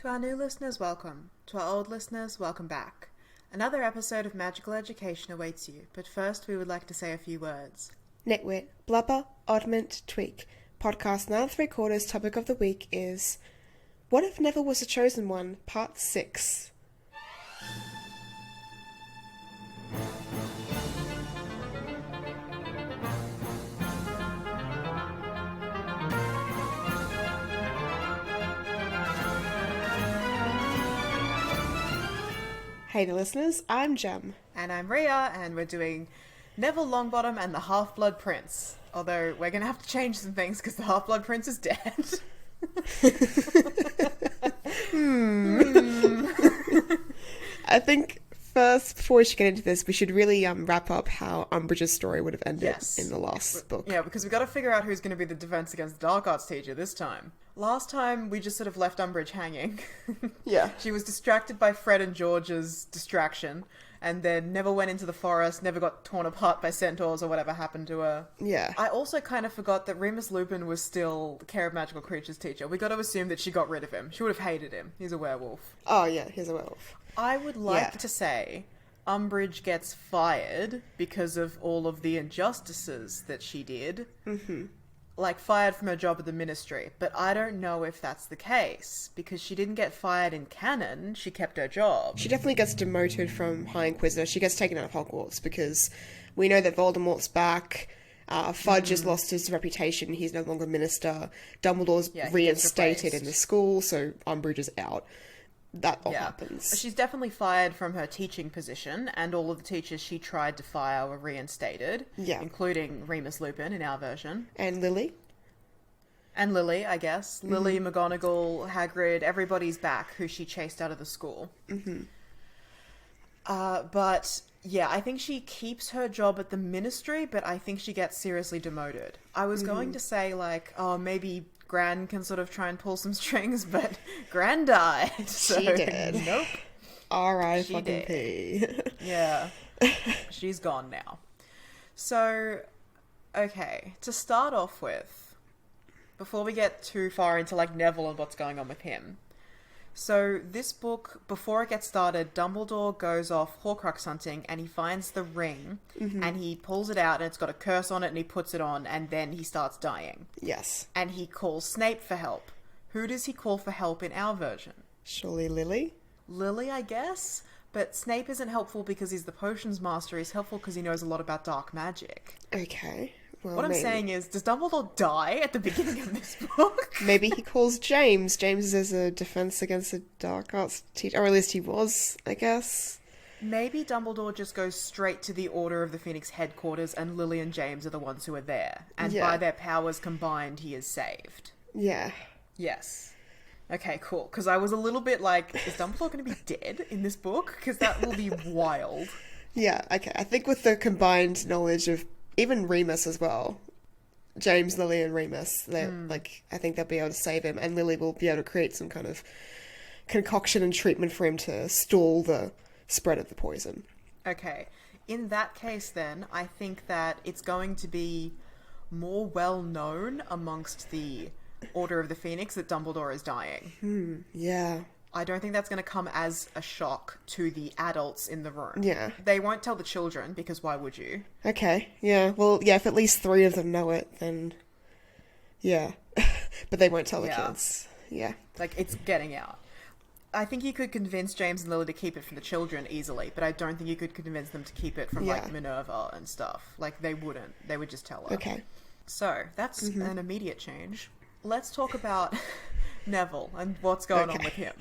To our new listeners, welcome. To our old listeners, welcome back. Another episode of Magical Education awaits you, but first we would like to say a few words. Nitwit, blubber, oddment, tweak. Podcast 9 3/4 topic of the week is What If Neville Was the Chosen One? Part 6. Hey the listeners, I'm Jem. And I'm Reeah, and we're doing Neville Longbottom and the Half-Blood Prince. Although we're going to have to change some things because the Half-Blood Prince is dead. I think first, before we should get into this, we should really wrap up how Umbridge's story would have ended in the last book. Yeah, because we've got to figure out who's going to be the Defense Against the Dark Arts teacher this time. Last time, we just sort of left Umbridge hanging. Yeah. She was distracted by Fred and George's distraction, and then never went into the forest, never got torn apart by centaurs or whatever happened to her. Yeah. I also kind of forgot that Remus Lupin was still the Care of Magical Creatures teacher. We got to assume that she got rid of him. She would have hated him. He's a werewolf. Oh, yeah, he's a werewolf. I would like to say Umbridge gets fired because of all of the injustices that she did. Mm-hmm. Like, fired from her job at the Ministry. But I don't know if that's the case, because she didn't get fired in canon, she kept her job. She definitely gets demoted from High Inquisitor. She gets taken out of Hogwarts, because we know that Voldemort's back, Fudge has lost his reputation, he's no longer Minister, Dumbledore's reinstated in the school, so Umbridge is out. That all happens. She's definitely fired from her teaching position, and all of the teachers she tried to fire were reinstated. Yeah. Including Remus Lupin in our version. And Lily. And Lily, I guess. Mm-hmm. Lily, McGonagall, Hagrid, everybody's back who she chased out of the school. Mm-hmm. But, yeah, I think she keeps her job at the Ministry, but I think she gets seriously demoted. I was going to say, like, oh, maybe Gran can sort of try and pull some strings, but Gran died. So, she did. Nope. R.I.P. Yeah. She's gone now. So, okay, to start off with, before we get too far into, like, Neville and what's going on with him. So, this book, before it gets started, Dumbledore goes off Horcrux hunting and he finds the ring and he pulls it out and it's got a curse on it and he puts it on and then he starts dying. Yes. And he calls Snape for help. Who does he call for help in our version? Surely Lily? Lily, I guess? But Snape isn't helpful because he's the potions master. He's helpful because he knows a lot about dark magic. Okay. Well, what I'm saying is, does Dumbledore die at the beginning of this book? Maybe he calls James. James is a defense against the dark arts teacher, or at least he was, I guess. Maybe Dumbledore just goes straight to the Order of the Phoenix headquarters and Lily and James are the ones who are there. And by their powers combined, he is saved. Yeah. Yes. Okay, cool. Because I was a little bit like, is Dumbledore going to be dead in this book? Because that will be wild. Yeah, okay. I think with the combined knowledge of even Remus as well, James, Lily, and Remus, they're like, I think they'll be able to save him, and Lily will be able to create some kind of concoction and treatment for him to stall the spread of the poison. Okay. In that case, then, I think that it's going to be more well known amongst the Order of the Phoenix that Dumbledore is dying. Yeah. I don't think that's going to come as a shock to the adults in the room. Yeah. They won't tell the children, because why would you? Okay, yeah. Well, yeah, if at least 3 of them know it, then yeah. But they won't tell the kids. Yeah. Like, it's getting out. I think you could convince James and Lily to keep it from the children easily, but I don't think you could convince them to keep it from, like, Minerva and stuff. Like, they wouldn't. They would just tell her. Okay. So, that's an immediate change. Let's talk about Neville and what's going on with him.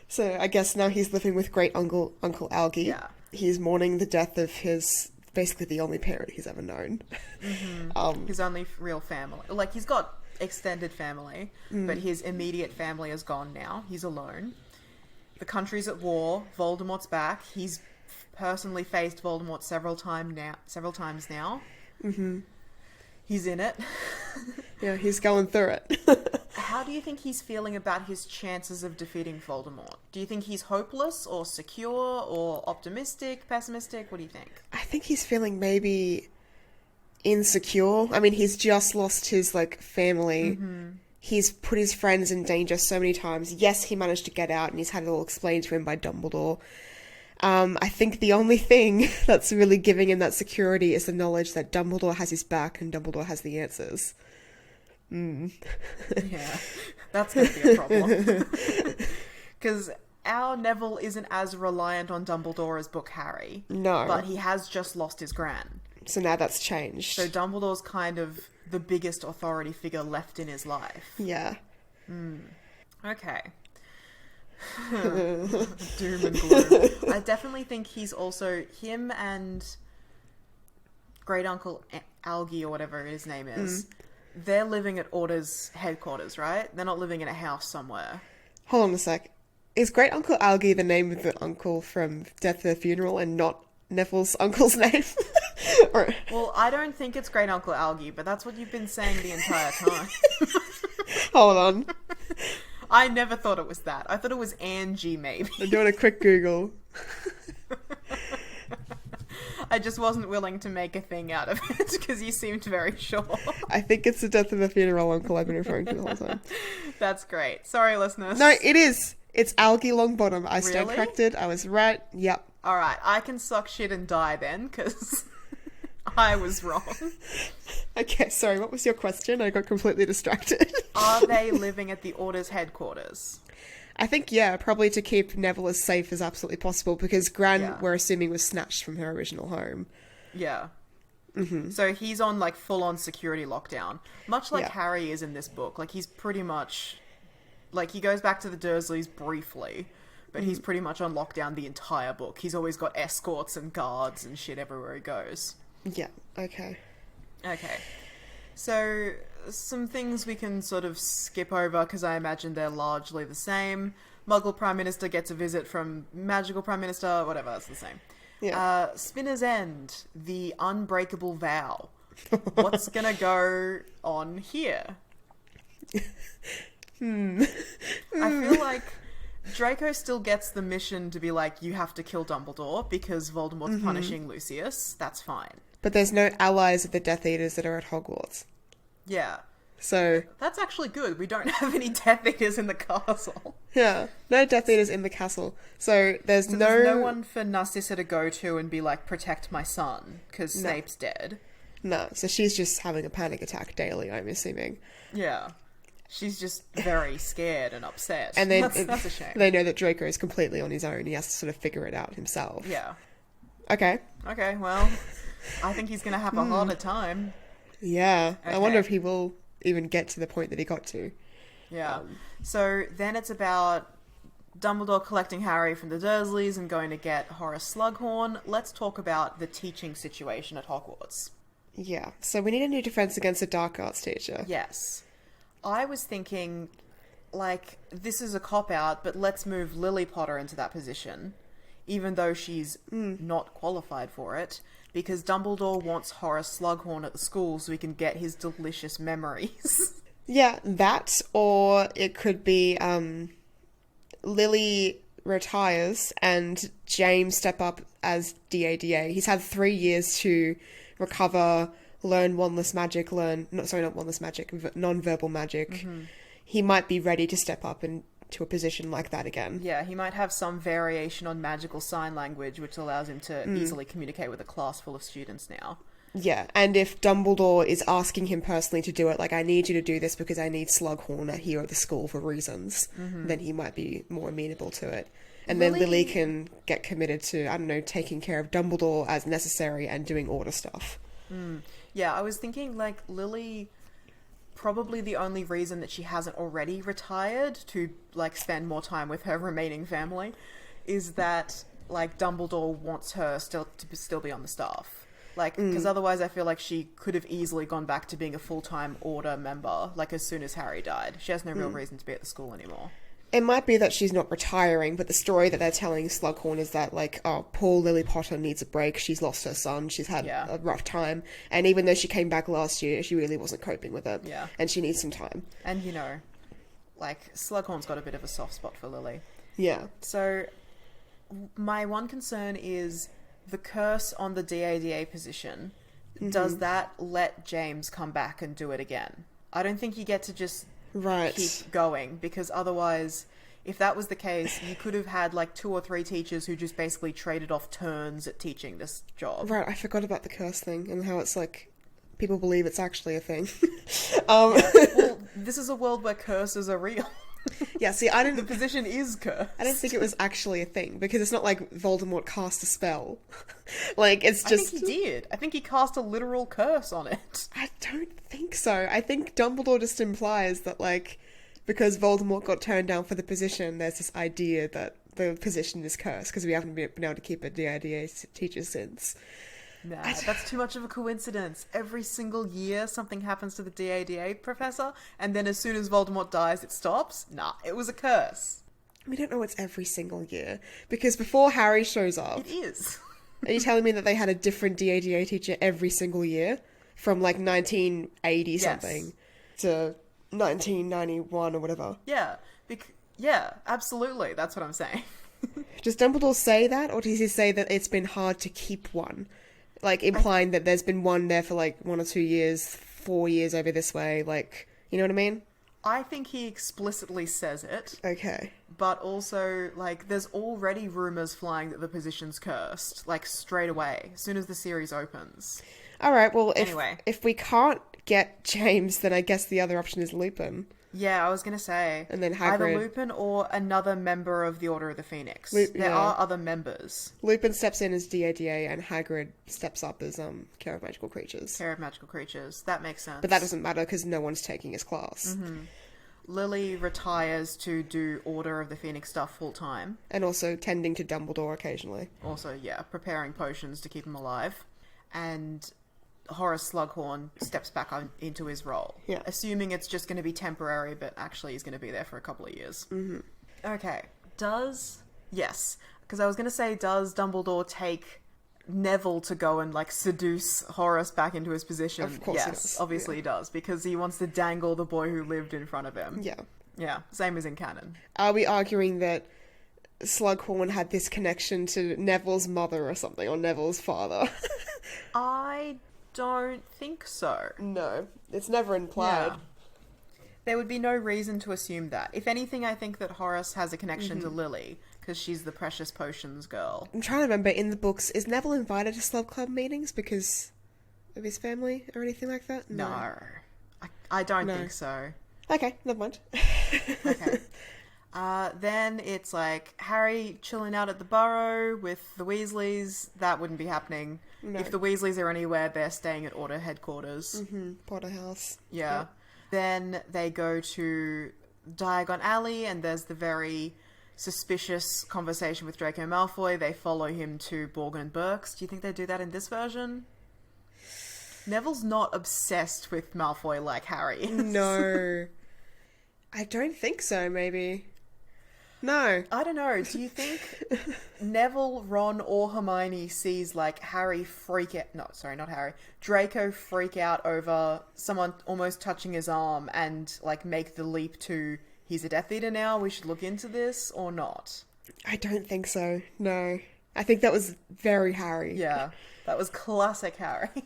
So I guess now he's living with great Uncle Algie. Yeah. He's mourning the death of his, basically the only parent he's ever known. His only real family. Like, he's got extended family, but his immediate family is gone now. He's alone. The country's at war. Voldemort's back. He's personally faced Voldemort several times now. Mm-hmm. He's in it. Yeah, he's going through it. How do you think he's feeling about his chances of defeating Voldemort? Do you think he's hopeless or secure or optimistic, pessimistic? What do you think? I think he's feeling maybe insecure. I mean, he's just lost his, like, family he's put his friends in danger so many times. Yes, he managed to get out and he's had it all explained to him by Dumbledore. I think the only thing that's really giving him that security is the knowledge that Dumbledore has his back and Dumbledore has the answers. Yeah, that's going to be a problem. Because our Neville isn't as reliant on Dumbledore as Book Harry. No. But he has just lost his gran. So now that's changed. So Dumbledore's kind of the biggest authority figure left in his life. Yeah. Okay. Doom and gloom. I definitely think he's also... Him and Great Uncle Algie, or whatever his name is, they're living at Order's headquarters, right? They're not living in a house somewhere. Hold on a sec. Is Great Uncle Algie the name of the uncle from Death at the Funeral and not Neville's uncle's name? Or... Well, I don't think it's Great Uncle Algie, but that's what you've been saying the entire time. Hold on. I never thought it was that. I thought it was Angie, maybe. I'm doing a quick Google. I just wasn't willing to make a thing out of it because you seemed very sure. I think it's the Death of the Funeral uncle I've been referring to the whole time. That's great. Sorry, listeners. No, it is. It's Algie Longbottom. I stand Really? corrected. I was right. Yep. Alright, I can suck shit and die then because I was wrong. Okay, sorry, what was your question? I got completely distracted. Are they living at the Order's headquarters? I think, yeah, probably to keep Neville as safe as absolutely possible because Gran, Yeah. we're assuming, was snatched from her original home. Yeah. So he's on like full-on security lockdown. Much like Yeah. Harry is in this book. Like he's pretty much... Like he goes back to the Dursleys briefly, but he's pretty much on lockdown the entire book. He's always got escorts and guards and shit everywhere he goes. Yeah, okay. Okay. So, some things we can sort of skip over because I imagine they're largely the same. Muggle Prime Minister gets a visit from Magical Prime Minister, whatever, it's the same. Yeah. Spinner's End, the unbreakable vow. What's gonna go on here? I feel like Draco still gets the mission to be like, you have to kill Dumbledore because Voldemort's punishing Lucius. That's fine. But there's no allies of the Death Eaters that are at Hogwarts. Yeah. So, That's actually good. We don't have any Death Eaters in the castle. yeah, no Death Eaters in the castle. So There's no one for Narcissa to go to and be like, protect my son, because Snape's dead. No, so she's just having a panic attack daily, I'm assuming. Yeah. She's just very scared and upset. And then that's a shame. They know that Draco is completely on his own. He has to sort of figure it out himself. Yeah. Okay. Okay, well, I think he's going to have a harder time. Yeah. I wonder Okay. if he will even get to the point that he got to. Yeah. So then it's about Dumbledore collecting Harry from the Dursleys and going to get Horace Slughorn. Let's talk about the teaching situation at Hogwarts. Yeah. So we need a new defense against a dark arts teacher. Yes. I was thinking, like, this is a cop-out, but let's move Lily Potter into that position, even though she's not qualified for it, because Dumbledore wants Horace Slughorn at the school so he can get his delicious memories. Yeah, that, or it could be Lily retires and James step up as DADA. He's had 3 years to recover, learn wandless magic, non-verbal magic. He might be ready to step up into a position like that again. Yeah, he might have some variation on magical sign language, which allows him to easily communicate with a class full of students now. Yeah, and if Dumbledore is asking him personally to do it, like, I need you to do this because I need Slughorn here at the school for reasons, then he might be more amenable to it. And then Lily can get committed to, I don't know, taking care of Dumbledore as necessary and doing order stuff. Yeah, I was thinking, like, Lily, probably the only reason that she hasn't already retired to, like, spend more time with her remaining family is that, like, Dumbledore wants her to still be on the staff. Like, because otherwise I feel like she could have easily gone back to being a full-time Order member, like, as soon as Harry died. She has no real reason to be at the school anymore. It might be that she's not retiring, but the story that they're telling Slughorn is that, like, oh, poor Lily Potter needs a break. She's lost her son. She's had a rough time. And even though she came back last year, she really wasn't coping with it. Yeah. And she needs some time. And, you know, like, Slughorn's got a bit of a soft spot for Lily. Yeah. So, my one concern is the curse on the DADA position. Does that let James come back and do it again? I don't think you get to just Right. keep going, because otherwise, if that was the case, you could have had like 2 or 3 teachers who just basically traded off turns at teaching this job. Right, I forgot about the curse thing and how it's like people believe it's actually a thing. Well, this is a world where curses are real. Yeah, see, The position is cursed. I didn't think it was actually a thing, because it's not like Voldemort cast a spell. Like, it's just... I think he did. I think he cast a literal curse on it. I don't think so. I think Dumbledore just implies that, like, because Voldemort got turned down for the position, there's this idea that the position is cursed, because we haven't been able to keep a DIDA teacher since. Nah, that's too much of a coincidence. Every single year something happens to the DADA professor, and then as soon as Voldemort dies, it stops? Nah, it was a curse. We don't know it's every single year, because before Harry shows up... It is. Are you telling me that they had a different DADA teacher every single year? From, like, 1980 something to 1991 or whatever? Yeah. Yeah, absolutely. That's what I'm saying. Does Dumbledore say that, or does he say that it's been hard to keep one? Like, implying that there's been one there for, like, 1 or 2 years, 4 years over this way, like, you know what I mean? I think he explicitly says it. Okay. But also, like, there's already rumours flying that the position's cursed, like, straight away, as soon as the series opens. Alright, well, Anyway. if we can't get James, then I guess the other option is Lupin. Yeah, I was going to say. And then Either Hagrid... Lupin or another member of the Order of the Phoenix. There There are other members. Lupin steps in as DADA, and Hagrid steps up as Care of Magical Creatures. Care of Magical Creatures. That makes sense. But that doesn't matter, because no one's taking his class. Mm-hmm. Lily retires to do Order of the Phoenix stuff full time. And also tending to Dumbledore occasionally. Also, yeah, preparing potions to keep him alive. And Horace Slughorn steps back into his role. Yeah. Assuming it's just going to be temporary, but actually he's going to be there for a couple of years. Mm-hmm. Okay. Yes. Because I was going to say, does Dumbledore take Neville to go and, like, seduce Horace back into his position? Of course he yes, does. obviously Yeah. he does. Because he wants to dangle the boy who lived in front of him. Yeah. Yeah, same as in canon. Are we arguing that Slughorn had this connection to Neville's mother or something, or Neville's father? I don't think so. No, it's never implied. Yeah. There would be no reason to assume that. If anything, I think that Horace has a connection to Lily, because she's the precious potions girl. I'm trying to remember, in the books, is Neville invited to Slug Club meetings because of his family or anything like that? No. I don't No. think so. Okay, never mind. Okay. Then it's like Harry chilling out at the Burrow with the Weasleys. That wouldn't be happening. No. If the Weasleys are anywhere, they're staying at Order headquarters. Mm-hmm. Potter House. Yeah. Then they go to Diagon Alley, and there's the very suspicious conversation with Draco Malfoy. They follow him to Borgin and Burke's. Do you think they do that in this version? Neville's not obsessed with Malfoy like Harry is. No. I don't think so, maybe. No. I don't know. Do you think Neville, Ron, or Hermione sees, like, Harry freak out... No, sorry, not Harry. Draco freak out over someone almost touching his arm and, like, make the leap to, he's a Death Eater now, we should look into this, or not? I don't think so. No. I think that was very Harry. Yeah, that was classic Harry.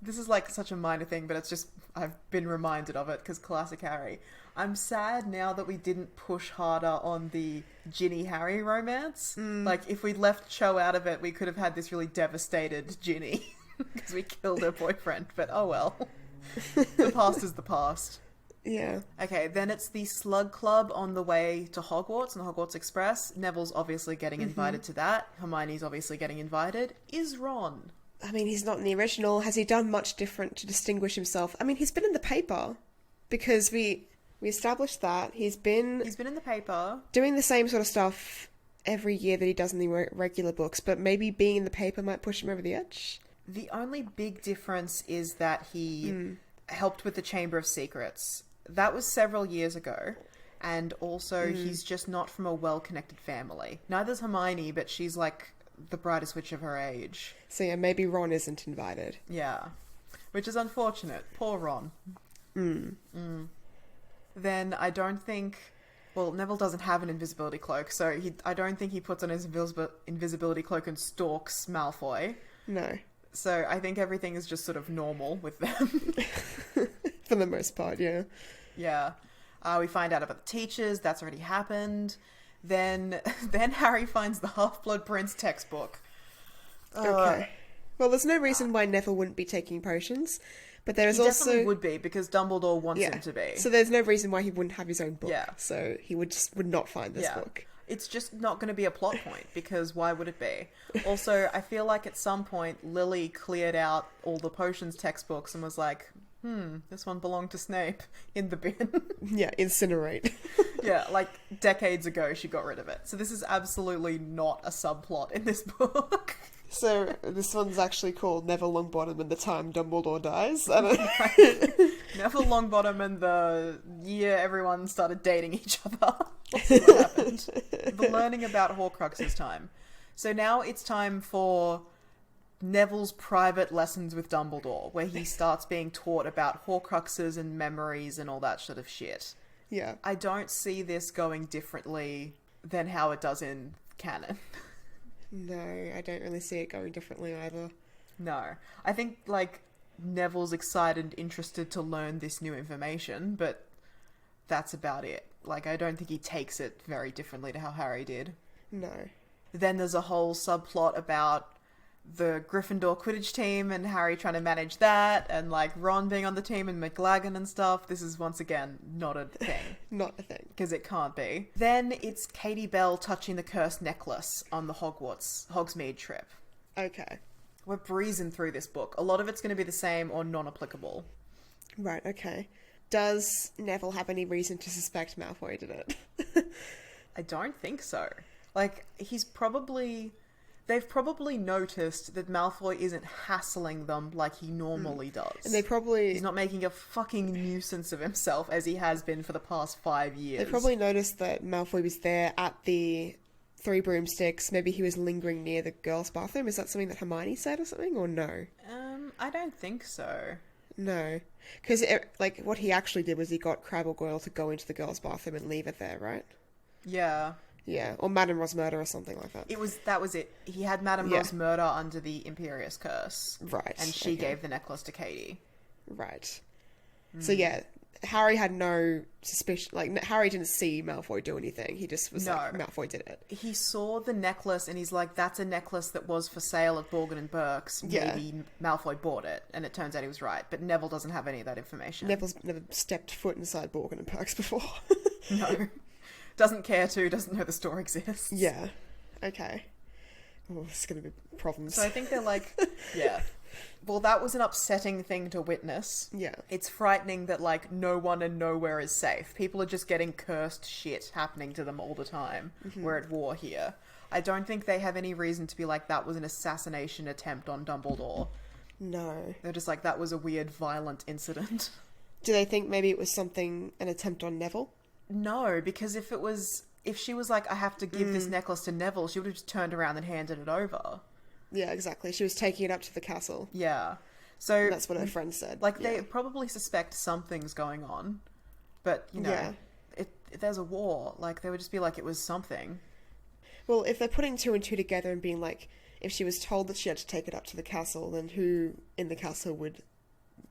This is, like, such a minor thing, but it's just... I've been reminded of it, because classic Harry. I'm sad now that we didn't push harder on the Ginny Harry romance. Like, if we'd left Cho out of it, we could have had this really devastated Ginny. Because we killed her boyfriend, but oh well. The past is the past. Yeah. Okay, then it's the Slug Club on the way to Hogwarts and the Hogwarts Express. Neville's obviously getting invited to that. Hermione's obviously getting invited. Is Ron? I mean, he's not in the original. Has he done much different to distinguish himself? I mean, he's been in the paper. Because we established that. He's been in the paper. doing the same sort of stuff every year that he does in the regular books, but maybe being in the paper might push him over the edge. The only big difference is that he helped with the Chamber of Secrets. That was several years ago. And also, he's just not from a well-connected family. Neither's Hermione, but she's like the brightest witch of her age. So yeah, maybe Ron isn't invited. Yeah. Which is unfortunate. Poor Ron. Then I don't think... Well, Neville doesn't have an invisibility cloak, so I don't think he puts on his invisibility cloak and stalks Malfoy. No. So I think everything is just sort of normal with them. For the most part, yeah. Yeah. We find out about the teachers. That's already happened. Then Harry finds the Half-Blood Prince textbook. Okay. Well, there's no reason why Neville wouldn't be taking potions, but there is He also... definitely would be, because Dumbledore wants him to be. So there's no reason why he wouldn't have his own book. Yeah. So he would not find this book. It's just not going to be a plot point, because why would it be? Also, I feel like at some point Lily cleared out all the potions textbooks and was like, this one belonged to Snape, in the bin. Yeah, incinerate. Yeah, like decades ago she got rid of it. So this is absolutely not a subplot in this book. So this one's actually called Neville Longbottom and the Time Dumbledore Dies. Neville Longbottom and the year everyone started dating each other. Let's see what happened. The learning about Horcruxes time. So now it's time for Neville's private lessons with Dumbledore, where he starts being taught about Horcruxes and memories and all that sort of shit. Yeah. I don't see this going differently than how it does in canon. No, I don't really see it going differently either. No. I think, like, Neville's excited and interested to learn this new information, but that's about it. Like, I don't think he takes it very differently to how Harry did. No. Then there's a whole subplot about the Gryffindor Quidditch team and Harry trying to manage that, and like Ron being on the team and McLaggen and stuff. This is once again not a thing. Not a thing. Because it can't be. Then it's Katie Bell touching the cursed necklace on the Hogsmeade trip. Okay. We're breezing through this book. A lot of it's going to be the same or non-applicable. Right, okay. Does Neville have any reason to suspect Malfoy did it? I don't think so. Like, they've probably noticed that Malfoy isn't hassling them like he normally does. And he's not making a fucking nuisance of himself as he has been for the past 5 years. They probably noticed that Malfoy was there at the Three Broomsticks. Maybe he was lingering near the girls' bathroom. Is that something that Hermione said or something, or no? I don't think so. No. Because, like, what he actually did was he got Crabbe or Goyle to go into the girls' bathroom and leave it there, right? Yeah. Yeah, or Madame Rosmerta or something like that. That was it. He had Madame Rosmerta under the Imperious Curse. Right. And she gave the necklace to Katie. Right. So yeah, Harry had no suspicion. Like, Harry didn't see Malfoy do anything. He just was like, Malfoy did it. He saw the necklace and he's like, that's a necklace that was for sale at Borgin and Burke's. Yeah. Maybe Malfoy bought it. And it turns out he was right. But Neville doesn't have any of that information. Neville's never stepped foot inside Borgin and Burke's before. No. Doesn't care to, doesn't know the store exists. Yeah. Okay. Oh, this is going to be problems. So I think they're like, yeah. Well, that was an upsetting thing to witness. Yeah. It's frightening that, like, no one and nowhere is safe. People are just getting cursed shit happening to them all the time. Mm-hmm. We're at war here. I don't think they have any reason to be like, that was an assassination attempt on Dumbledore. No. They're just like, that was a weird, violent incident. Do they think maybe it was an attempt on Neville? No, because if she was like, I have to give this necklace to Neville, she would have just turned around and handed it over. Yeah, exactly. She was taking it up to the castle. Yeah. So and that's what her friend said. Like, they probably suspect something's going on, but, you know, if there's a war, like, they would just be like, it was something. Well, if they're putting two and two together and being like, if she was told that she had to take it up to the castle, then who in the castle would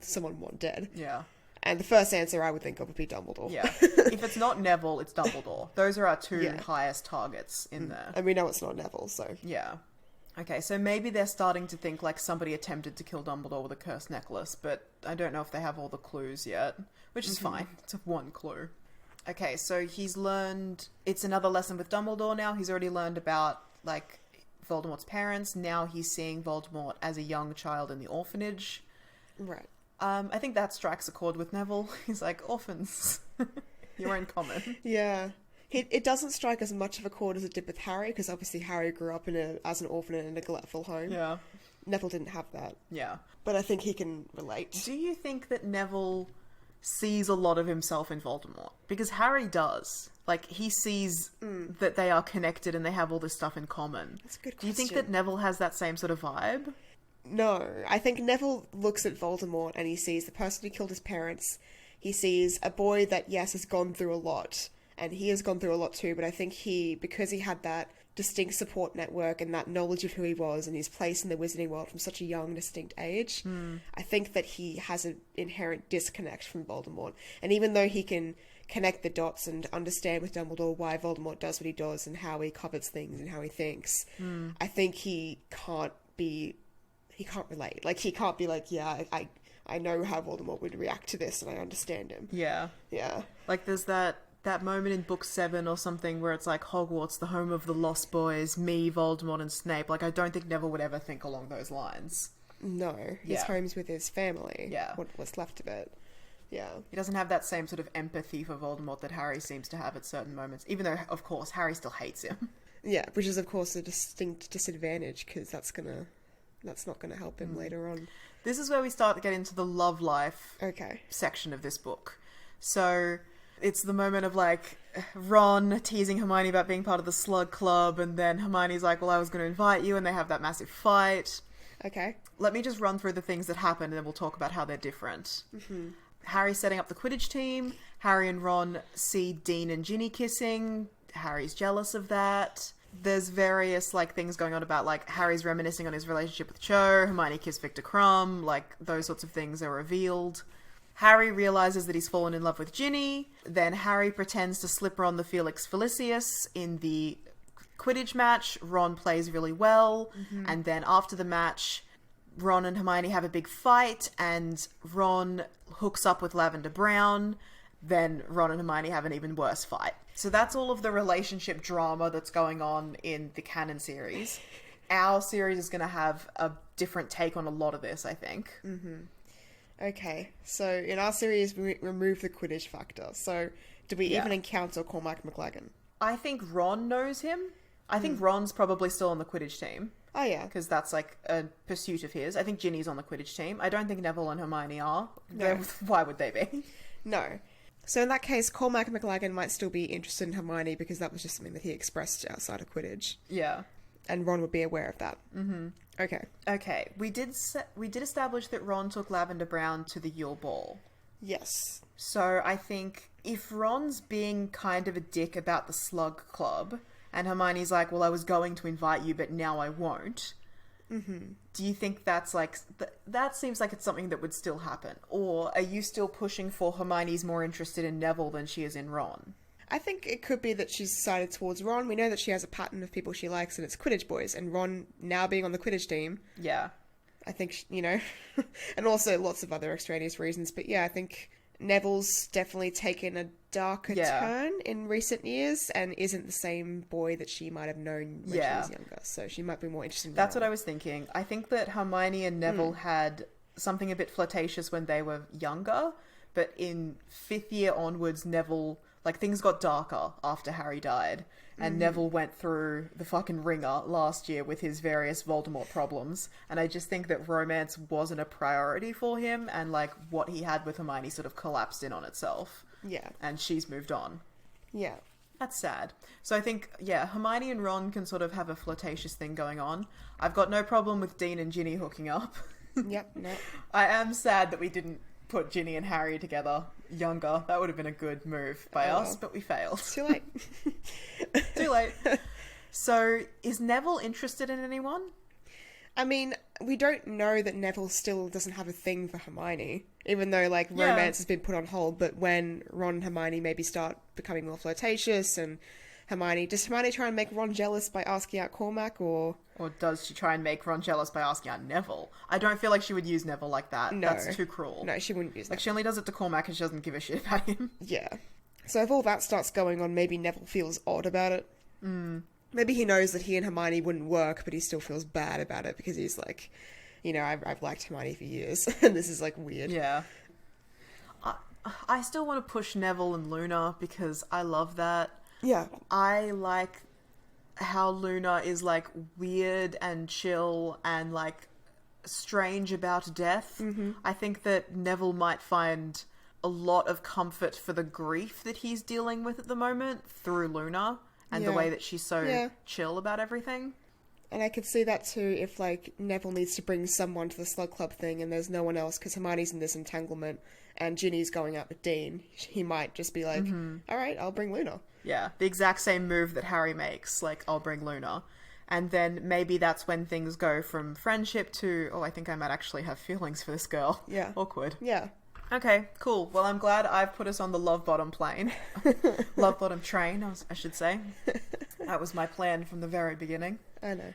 someone want dead? Yeah. And the first answer I would think of would be Dumbledore. Yeah. If it's not Neville, it's Dumbledore. Those are our two highest targets in there. And we know it's not Neville, so... Yeah. Okay, so maybe they're starting to think like somebody attempted to kill Dumbledore with a cursed necklace, but I don't know if they have all the clues yet, which is fine. It's one clue. Okay, so he's learned... It's another lesson with Dumbledore now. He's already learned about, like, Voldemort's parents. Now he's seeing Voldemort as a young child in the orphanage. Right. I think that strikes a chord with Neville. He's like, orphans, you're in common. Yeah. It doesn't strike as much of a chord as it did with Harry, because obviously Harry grew up as an orphan in a neglectful home. Yeah. Neville didn't have that. Yeah. But I think he can relate. Do you think that Neville sees a lot of himself in Voldemort? Because Harry does. Like, he sees that they are connected and they have all this stuff in common. That's a good question. Do you think that Neville has that same sort of vibe? No, I think Neville looks at Voldemort and he sees the person who killed his parents. He sees a boy that, yes, has gone through a lot, and he has gone through a lot too, but I think because he had that distinct support network and that knowledge of who he was and his place in the wizarding world from such a young, distinct age, I think that he has an inherent disconnect from Voldemort. And even though he can connect the dots and understand with Dumbledore why Voldemort does what he does and how he covets things and how he thinks, I think he can't relate. Like, he can't be like, yeah, I know how Voldemort would react to this and I understand him. Yeah. Yeah. Like, there's that moment in book 7 or something where it's like, Hogwarts, the home of the Lost Boys, me, Voldemort, and Snape. Like, I don't think Neville would ever think along those lines. No. His home's with his family. Yeah. What's left of it. Yeah. He doesn't have that same sort of empathy for Voldemort that Harry seems to have at certain moments, even though, of course, Harry still hates him. Yeah, which is, of course, a distinct disadvantage, because that's not gonna help him later on. This is where we start to get into the love life section of this book. So it's the moment of, like, Ron teasing Hermione about being part of the Slug Club, and then Hermione's like, well, I was going to invite you, and they have that massive fight. Okay. Let me just run through the things that happen, and then we'll talk about how they're different. Harry's setting up the Quidditch team. Harry and Ron see Dean and Ginny kissing. Harry's jealous of that. There's various, like, things going on about, like, Harry's reminiscing on his relationship with Cho. Hermione kissed Victor Crumb. Like, those sorts of things are revealed. Harry realizes that he's fallen in love with Ginny. Then Harry pretends to slip Ron the Felix Felicius in the Quidditch match. Ron plays really well. And then after the match, Ron and Hermione have a big fight, and Ron hooks up with Lavender Brown. Then Ron and Hermione have an even worse fight. So that's all of the relationship drama that's going on in the canon series. Our series is going to have a different take on a lot of this, I think. Okay, so in our series, we remove the Quidditch factor. So do we even encounter Cormac McLaggen? I think Ron knows him. I think Ron's probably still on the Quidditch team. Oh, yeah. Because that's, like, a pursuit of his. I think Ginny's on the Quidditch team. I don't think Neville and Hermione are. No. Why would they be? No. So in that case, Cormac McLaggen might still be interested in Hermione because that was just something that he expressed outside of Quidditch. Yeah. And Ron would be aware of that. Okay. We did establish that Ron took Lavender Brown to the Yule Ball. Yes. So I think if Ron's being kind of a dick about the Slug Club, and Hermione's like, well, I was going to invite you, but now I won't. Do you think that's like... that seems like it's something that would still happen. Or are you still pushing for Hermione's more interested in Neville than she is in Ron? I think it could be that she's sided towards Ron. We know that she has a pattern of people she likes, and it's Quidditch boys. And Ron, now being on the Quidditch team... Yeah. I think, you know... and also lots of other extraneous reasons. But yeah, I think Neville's definitely taken a darker turn in recent years and isn't the same boy that she might have known when she was younger. So she might be more interested in That's Ron. what I was thinking. I think that Hermione and Neville had something a bit flirtatious when they were younger, but in 5th year onwards, Neville... like, things got darker after Harry died, and Neville went through the fucking ringer last year with his various Voldemort problems, and I just think that romance wasn't a priority for him, and, like, what he had with Hermione sort of collapsed in on itself. Yeah. And she's moved on. Yeah. That's sad. So I think, Hermione and Ron can sort of have a flirtatious thing going on. I've got no problem with Dean and Ginny hooking up. Yep, no. I am sad that we didn't put Ginny and Harry together younger. That would have been a good move by us, but we failed. Too late. Too late. So, is Neville interested in anyone? I mean, we don't know that Neville still doesn't have a thing for Hermione, even though, like, romance has been put on hold, but when Ron and Hermione maybe start becoming more flirtatious, and does Hermione try and make Ron jealous by asking out Cormac, or does she try and make Ron jealous by asking out Neville? I don't feel like she would use Neville like that. No. That's too cruel. No, she wouldn't use that. Like, she only does it to Cormac and she doesn't give a shit about him. Yeah. So if all that starts going on, maybe Neville feels odd about it. Maybe he knows that he and Hermione wouldn't work, but he still feels bad about it because he's like, you know, I've liked Hermione for years, and this is, like, weird. Yeah. I still want to push Neville and Luna because I love that. Yeah. I like how Luna is, like, weird and chill and, like, strange about death. I think that Neville might find a lot of comfort for the grief that he's dealing with at the moment through Luna and the way that she's so chill about everything. And I could see that too if, like, Neville needs to bring someone to the Slug Club thing and there's no one else because Hermione's in this entanglement and Ginny's going out with Dean. He might just be like, all right, I'll bring Luna. Yeah, the exact same move that Harry makes, like, I'll bring Luna. And then maybe that's when things go from friendship to, oh, I think I might actually have feelings for this girl. Yeah. Awkward. Yeah. Okay, cool. Well, I'm glad I've put us on the love bottom plane. Love bottom train, I should say. That was my plan from the very beginning. I know.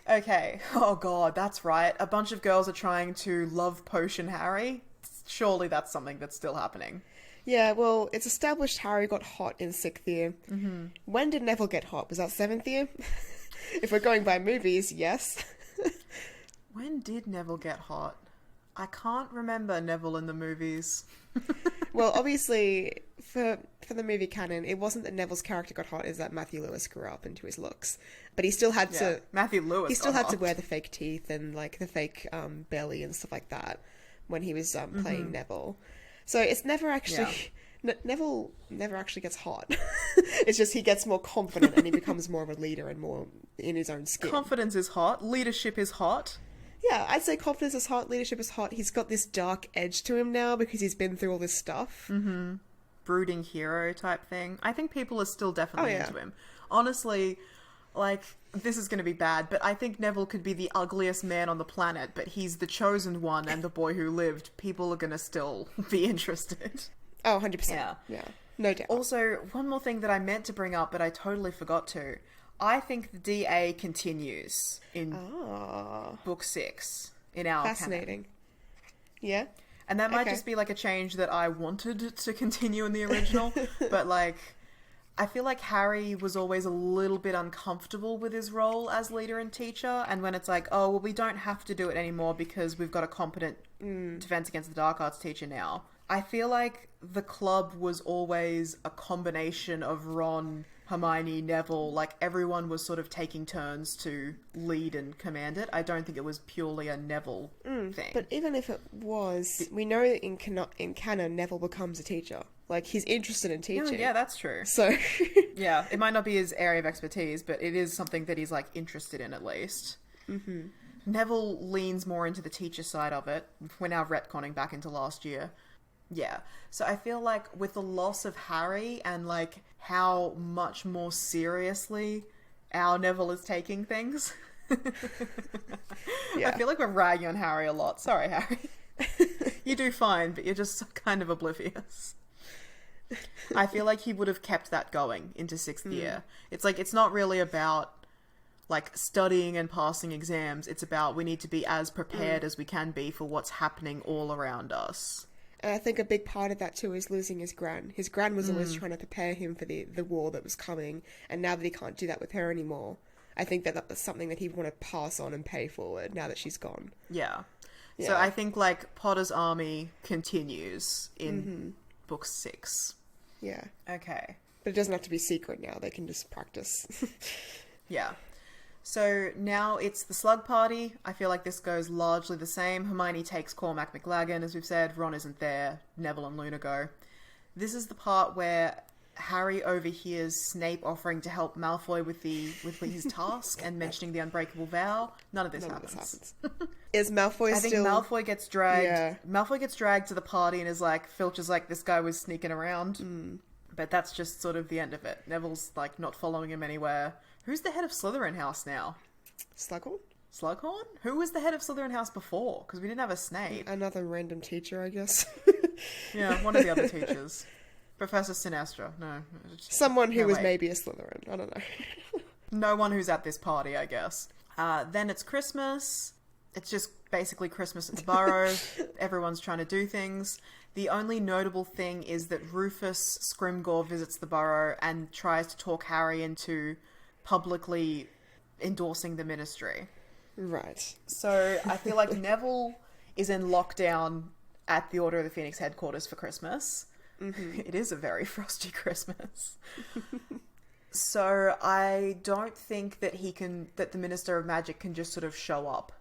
Okay. Oh god, that's right. A bunch of girls are trying to love potion Harry. Surely that's something that's still happening. Yeah, well, it's established Harry got hot in 6th year. Mm-hmm. When did Neville get hot? Was that 7th year? If we're going by movies, yes. When did Neville get hot? I can't remember Neville in the movies. Well, obviously, for the movie canon, it wasn't that Neville's character got hot, it's that Matthew Lewis grew up into his looks. But he still had to... Matthew Lewis He still got had hot. to wear the fake teeth and, like, the fake belly and stuff like that when he was playing Neville. So it's never actually... Yeah. Neville never actually gets hot. It's just he gets more confident and he becomes more of a leader and more in his own skin. Confidence is hot. Leadership is hot. Yeah, I'd say confidence is hot, leadership is hot. He's got this dark edge to him now because he's been through all this stuff. Mm-hmm. Brooding hero type thing. I think people are still definitely into him. Honestly, like, this is going to be bad, but I think Neville could be the ugliest man on the planet, but he's the chosen one and the boy who lived. People are going to still be interested. Oh, 100%. Yeah. No doubt. Also, one more thing that I meant to bring up, but I totally forgot to. I think the DA continues in book 6 in our Fascinating. canon. Yeah. And that might just be like a change that I wanted to continue in the original, but like, I feel like Harry was always a little bit uncomfortable with his role as leader and teacher, and when it's like, oh, well, we don't have to do it anymore because we've got a competent Defense Against the Dark Arts teacher now. I feel like the club was always a combination of Ron, Hermione, Neville, like everyone was sort of taking turns to lead and command it. I don't think it was purely a Neville thing. But even if it was, we know that in canon, Neville becomes a teacher. Like, he's interested in teaching. Yeah, that's true. So... Yeah, it might not be his area of expertise, but it is something that he's, like, interested in at least. Mm-hmm. Neville leans more into the teacher side of it. We're now retconning back into last year. Yeah. So I feel like with the loss of Harry and, like, how much more seriously our Neville is taking things... I feel like we're ragging on Harry a lot. Sorry, Harry. You do fine, but you're just kind of oblivious. I feel like he would have kept that going into 6th year. It's like, it's not really about, like, studying and passing exams. It's about we need to be as prepared as we can be for what's happening all around us. And I think a big part of that, too, is losing his gran. His gran was always trying to prepare him for the war that was coming, and now that he can't do that with her anymore, I think that that's something that he'd want to pass on and pay forward now that she's gone. Yeah. So I think, like, Potter's army continues in book 6. Yeah. Okay. But it doesn't have to be secret now. They can just practice. Yeah. So now it's the slug party. I feel like this goes largely the same. Hermione takes Cormac McLaggen, as we've said. Ron isn't there. Neville and Luna go. This is the part where Harry overhears Snape offering to help Malfoy with his task and mentioning the unbreakable vow. None of this happens. Is Malfoy I think Malfoy gets dragged. Yeah. Malfoy gets dragged to the party and is like, Filch's like, this guy was sneaking around. But that's just sort of the end of it. Neville's like not following him anywhere. Who's the head of Slytherin House now? Slughorn? Slughorn? Who was the head of Slytherin House before? Because we didn't have a Snape. Another random teacher, I guess. Yeah, one of the other teachers. Professor Sinestra. No. Someone who was maybe a Slytherin. I don't know. No one who's at this party, I guess. Then it's Christmas. It's just basically Christmas at the Burrow. Everyone's trying to do things. The only notable thing is that Rufus Scrimgeour visits the Burrow and tries to talk Harry into publicly endorsing the Ministry. Right. So I feel like Neville is in lockdown at the Order of the Phoenix headquarters for Christmas. It is a very frosty Christmas. So I don't think that that the Minister of Magic can just sort of show up.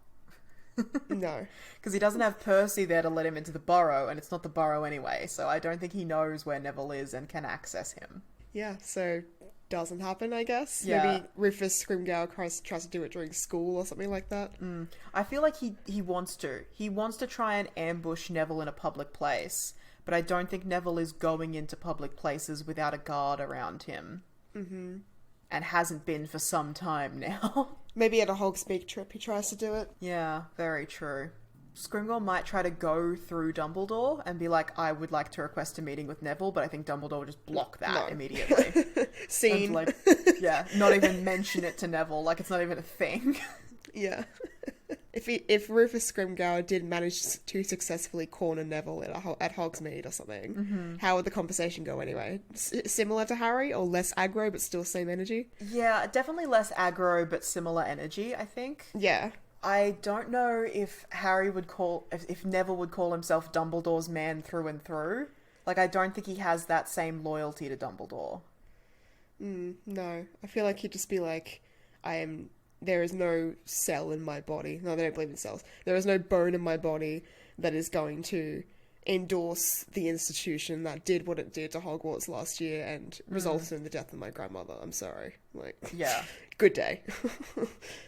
No. Because he doesn't have Percy there to let him into the Burrow, and it's not the Burrow anyway, so I don't think he knows where Neville is and can access him. Yeah, so doesn't happen, I guess. Yeah. Maybe Rufus Scrimgeour tries to do it during school or something like that. I feel like he wants to. He wants to try and ambush Neville in a public place, but I don't think Neville is going into public places without a guard around him. Mm-hmm. And hasn't been for some time now. Maybe at a Hogsmeade trip he tries to do it. Yeah, very true. Scrimgeour might try to go through Dumbledore and be like, I would like to request a meeting with Neville, but I think Dumbledore would just block that immediately. Scene. And, like, yeah, not even mention it to Neville, like it's not even a thing. Yeah. If Rufus Scrimgeour did manage to successfully corner Neville at Hogsmeade or something, how would the conversation go anyway? Similar to Harry, or less aggro but still same energy? Yeah, definitely less aggro but similar energy, I think. Yeah. I don't know if if Neville would call himself Dumbledore's man through and through. Like, I don't think he has that same loyalty to Dumbledore. No. I feel like he'd just be like, there is no cell in my body. No, they don't believe in cells. There is no bone in my body that is going to endorse the institution that did what it did to Hogwarts last year and resulted in the death of my grandmother. I'm sorry. Like, yeah. Good day.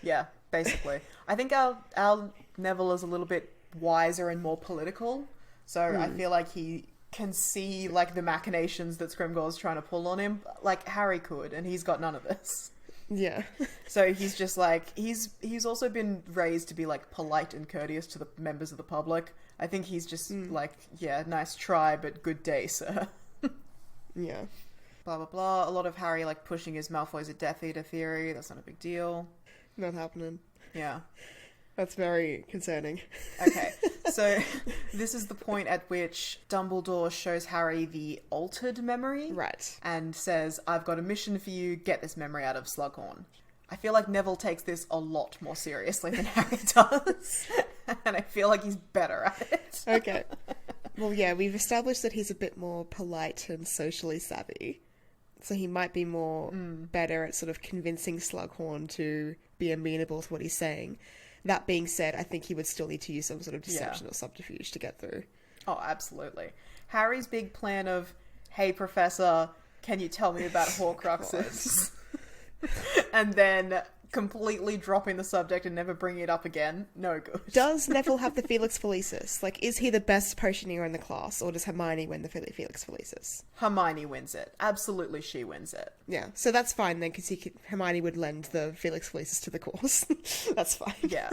Yeah, basically. I think our Neville is a little bit wiser and more political. So I feel like he can see, like, the machinations that Scrimgeour's trying to pull on him. Like, Harry could, and he's got none of this. Yeah. So he's just like, he's also been raised to be like polite and courteous to the members of the public. I think he's just like, yeah, nice try, but good day, sir. Yeah. Blah, blah, blah. A lot of Harry like pushing his Malfoy's a Death Eater theory. That's not a big deal. Not happening. Yeah. That's very concerning. Okay, so this is the point at which Dumbledore shows Harry the altered memory. Right. And says, I've got a mission for you, get this memory out of Slughorn. I feel like Neville takes this a lot more seriously than Harry does. And I feel like he's better at it. Okay. Well, yeah, we've established that he's a bit more polite and socially savvy. So he might be more better at sort of convincing Slughorn to be amenable to what he's saying. That being said, I think he would still need to use some sort of deception or subterfuge to get through. Oh, absolutely. Harry's big plan of, hey, Professor, can you tell me about Horcruxes? And then completely dropping the subject and never bringing it up again. No good. Does Neville have the Felix Felicis? Like, is he the best potioneer in the class, or does Hermione win the Felix Felicis? Hermione wins it. Absolutely, she wins it. Yeah, so that's fine then, because Hermione would lend the Felix Felicis to the course. That's fine. Yeah.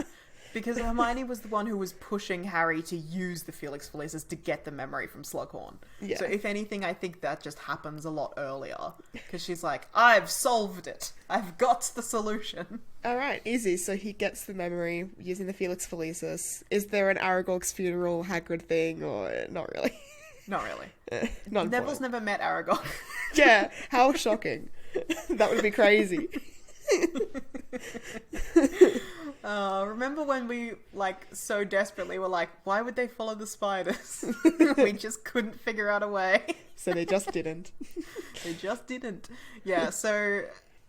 Because Hermione was the one who was pushing Harry to use the Felix Felicis to get the memory from Slughorn. Yeah. So if anything, I think that just happens a lot earlier. Because she's like, I've solved it. I've got the solution. Alright, easy. So he gets the memory using the Felix Felicis. Is there an Aragog's funeral Hagrid thing, or not really? Not really. Not Neville's never met Aragog. Yeah, how shocking. That would be crazy. Remember when we, like, so desperately were like, why would they follow the spiders? We just couldn't figure out a way. So they just didn't. They just didn't. Yeah, so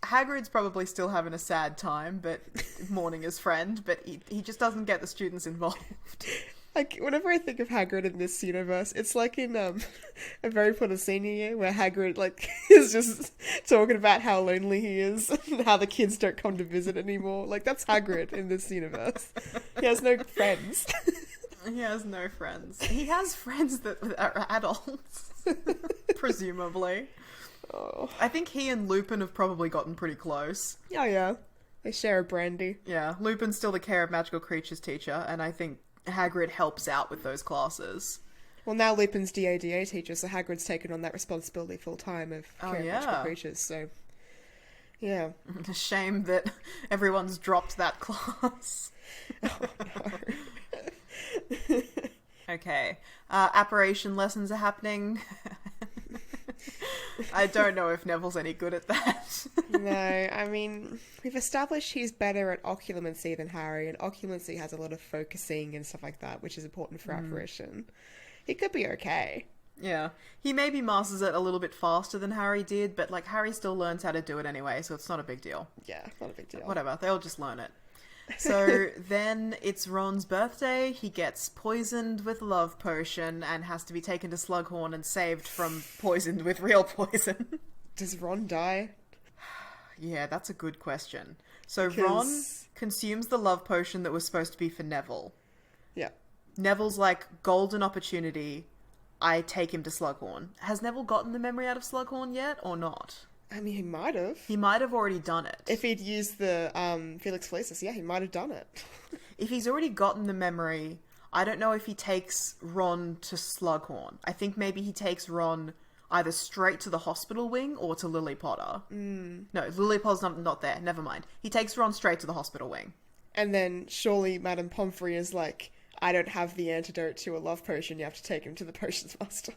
Hagrid's probably still having a sad time, but mourning his friend, but he just doesn't get the students involved. Like, whenever I think of Hagrid in this universe, it's like in A Harry Potter Senior Year, where Hagrid, like, is just talking about how lonely he is and how the kids don't come to visit anymore. Like, that's Hagrid in this universe. He has no friends. He has no friends. He has friends that are adults, presumably. Oh. I think he and Lupin have probably gotten pretty close. Oh, yeah. They share a brandy. Yeah, Lupin's still the Care of Magical Creatures teacher, and I think Hagrid helps out with those classes. Well, now Lupin's DADA teacher, so Hagrid's taken on that responsibility full time of Care of Magical Creatures, so yeah. A shame that everyone's dropped that class. Oh, no. Okay. Apparition lessons are happening. I don't know if Neville's any good at that. No, I mean, we've established he's better at occlumency than Harry, and occlumency has a lot of focusing and stuff like that, which is important for apparition. He could be okay. Yeah. He maybe masters it a little bit faster than Harry did, but, like, Harry still learns how to do it anyway, so it's not a big deal. Yeah, not a big deal. Whatever, they'll just learn it. So then it's Ron's birthday. He gets poisoned with love potion and has to be taken to Slughorn and saved from poisoned with real poison. Does Ron die? Yeah, that's a good question. So Ron consumes the love potion that was supposed to be for Neville. Yeah. Neville's like, golden opportunity. I take him to Slughorn. Has Neville gotten the memory out of Slughorn yet, or not? I mean, he might have. He might have already done it. If he'd used the Felix Felicis, yeah, he might have done it. If he's already gotten the memory, I don't know if he takes Ron to Slughorn. I think maybe he takes Ron either straight to the hospital wing or to Lily Potter. No, Lily Potter's not there. Never mind. He takes Ron straight to the hospital wing. And then surely Madame Pomfrey is like, I don't have the antidote to a love potion. You have to take him to the potions master.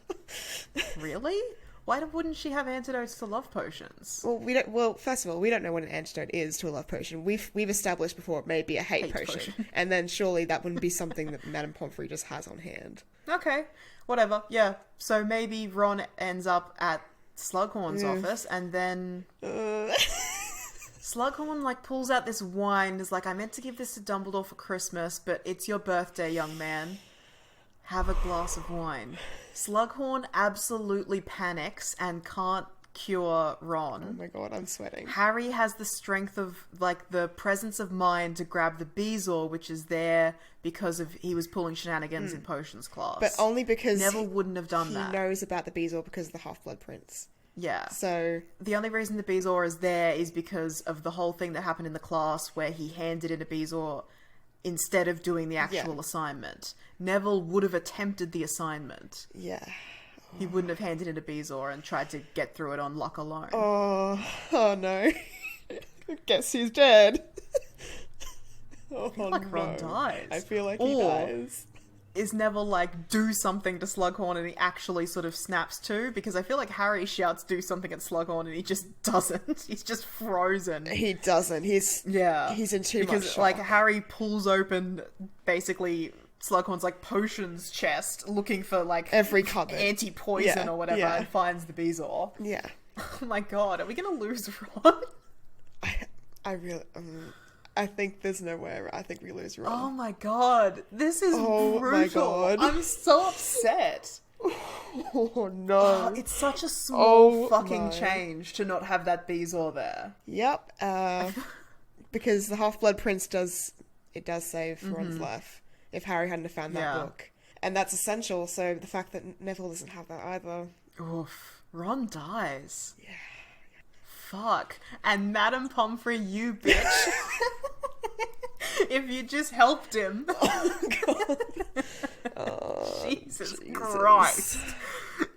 Really? Why wouldn't she have antidotes to love potions? Well, we don't. Well, first of all, we don't know what an antidote is to a love potion. We've established before it may be a hate potion, and then surely that wouldn't be something that Madame Pomfrey just has on hand. Okay, whatever. Yeah. So maybe Ron ends up at Slughorn's office, and then Slughorn like pulls out this wine. Is like, I meant to give this to Dumbledore for Christmas, but it's your birthday, young man. Have a glass of wine. Slughorn absolutely panics and can't cure Ron. Oh my god, I'm sweating. Harry has the strength of, like, the presence of mind to grab the Bezoar, which is there because of he was pulling shenanigans in potions class. But only because Neville wouldn't have done that. He knows about the Bezoar because of the Half-Blood Prince. Yeah. So the only reason the Bezoar is there is because of the whole thing that happened in the class where he handed in a Bezoar instead of doing the actual assignment. Neville would have attempted the assignment. Yeah. He wouldn't have handed in a Bezoar and tried to get through it on luck alone. Oh no. Guess who's dead? I feel like Ron dies. I feel like he dies. Is Neville like, do something to Slughorn, and he actually sort of snaps to? Because I feel like Harry shouts do something at Slughorn and he just doesn't. He's just frozen. He doesn't. He's in too much because shock. like Harry pulls open basically Slughorn's like potions chest looking for like every cupboard, anti-poison or whatever, and finds the Bezoar. Yeah. Oh my god, are we gonna lose Ron? I really I think there's no way. I think we lose Ron. Oh my god, this is brutal. My god. I'm so upset. Oh no. Oh, it's such a small fucking change to not have that Bezoar there. Yep. Because the Half-Blood Prince does save Ron's life if Harry hadn't have found that book. And that's essential, so the fact that Neville doesn't have that either. Oof. Ron dies. Yeah. Fuck. And Madame Pomfrey, you bitch. If you just helped him. Oh, God. Jesus Christ.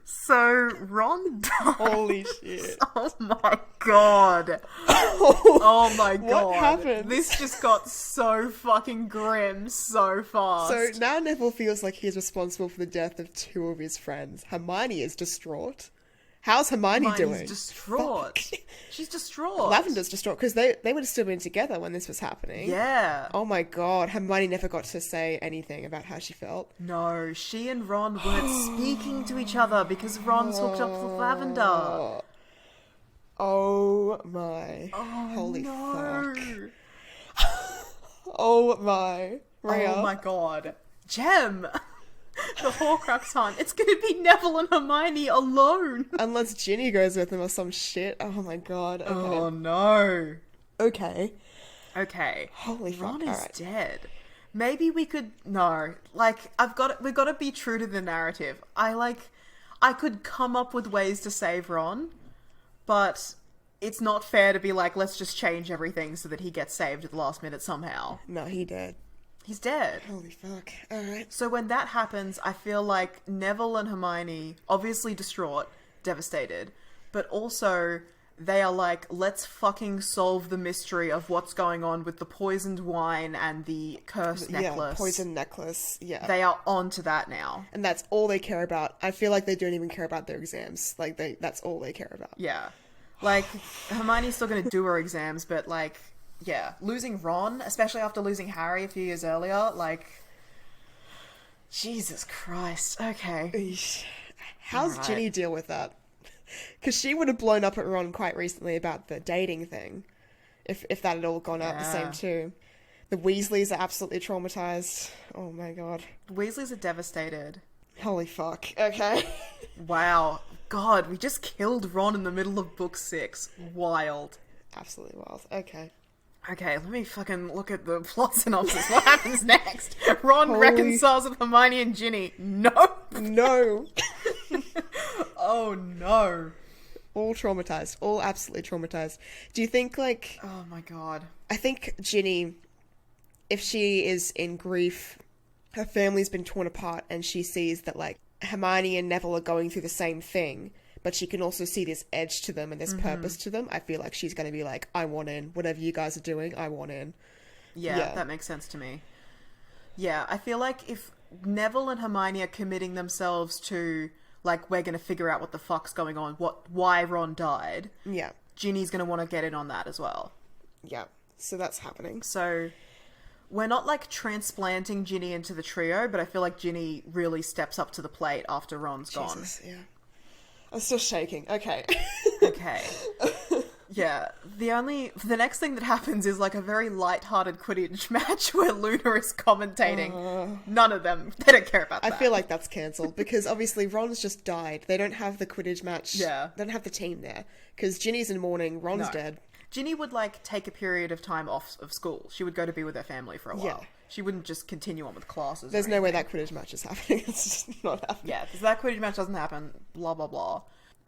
So, Ron dies. Holy shit. Oh my god. Oh my god. What happened? This just got so fucking grim so fast. So now Neville feels like he's responsible for the death of two of his friends. Hermione is distraught. How's Hermione doing? She's distraught. She's distraught. Lavender's distraught because they would have still been together when this was happening. Yeah. Oh my god, Hermione never got to say anything about how she felt. No, she and Ron weren't speaking to each other because Ron's hooked up with Lavender. Oh my. Oh, holy no. fuck. Oh my. Reeah. Oh my god. Jem! The Horcrux hunt. It's gonna be Neville and Hermione alone. Unless Ginny goes with them or some shit. Oh my god. Okay. Oh no. Okay. Okay. Holy fuck. Ron is Alright. dead. Maybe we could... No. Like, we've got to be true to the narrative. I could come up with ways to save Ron, but it's not fair to be like, let's just change everything so that he gets saved at the last minute somehow. No, he dead. He's dead. Holy fuck. Alright. So when that happens, I feel like Neville and Hermione, obviously distraught, devastated, but also they are like, let's fucking solve the mystery of what's going on with the poisoned wine and the cursed necklace. Yeah, poison necklace. Yeah. They are on to that now. And that's all they care about. I feel like they don't even care about their exams. Like, that's all they care about. Yeah. Like, Hermione's still going to do her exams, but like, yeah, losing Ron, especially after losing Harry a few years earlier, like, Jesus Christ. Okay. Eesh. How's Alright. Ginny deal with that? Because she would have blown up at Ron quite recently about the dating thing, if that had all gone out the same too. The Weasleys are absolutely traumatized. Oh my god. The Weasleys are devastated. Holy fuck. Okay. Wow. God, we just killed Ron in the middle of book 6. Wild. Absolutely wild. Okay. Okay, let me fucking look at the plot synopsis. What happens next? Ron Holy- reconciles with Hermione and Ginny. No. No. Oh no. All traumatized. All absolutely traumatized. Do you think, like... Oh my god. I think Ginny, if she is in grief, her family's been torn apart, and she sees that, like, Hermione and Neville are going through the same thing, but she can also see this edge to them and this purpose to them. I feel like she's going to be like, I want in. Whatever you guys are doing, I want in. Yeah, that makes sense to me. Yeah, I feel like if Neville and Hermione are committing themselves to, like, we're going to figure out what the fuck's going on, why Ron died, Yeah. Ginny's going to want to get in on that as well. Yeah. So that's happening. So we're not, like, transplanting Ginny into the trio, but I feel like Ginny really steps up to the plate after Ron's gone. Jesus, yeah. I'm still shaking. Okay. Okay. Yeah. The next thing that happens is, like, a very light-hearted Quidditch match where Luna is commentating. None of them. They don't care about that. I feel like that's cancelled because obviously Ron's just died. They don't have the Quidditch match. Yeah. They don't have the team there because Ginny's in mourning. Ron's No. dead. Ginny would, like, take a period of time off of school. She would go to be with her family for a while. Yeah. She wouldn't just continue on with classes. There's or no way anything. that Quidditch match is happening. It's just not happening. Yeah, because that Quidditch match doesn't happen. Blah, blah, blah.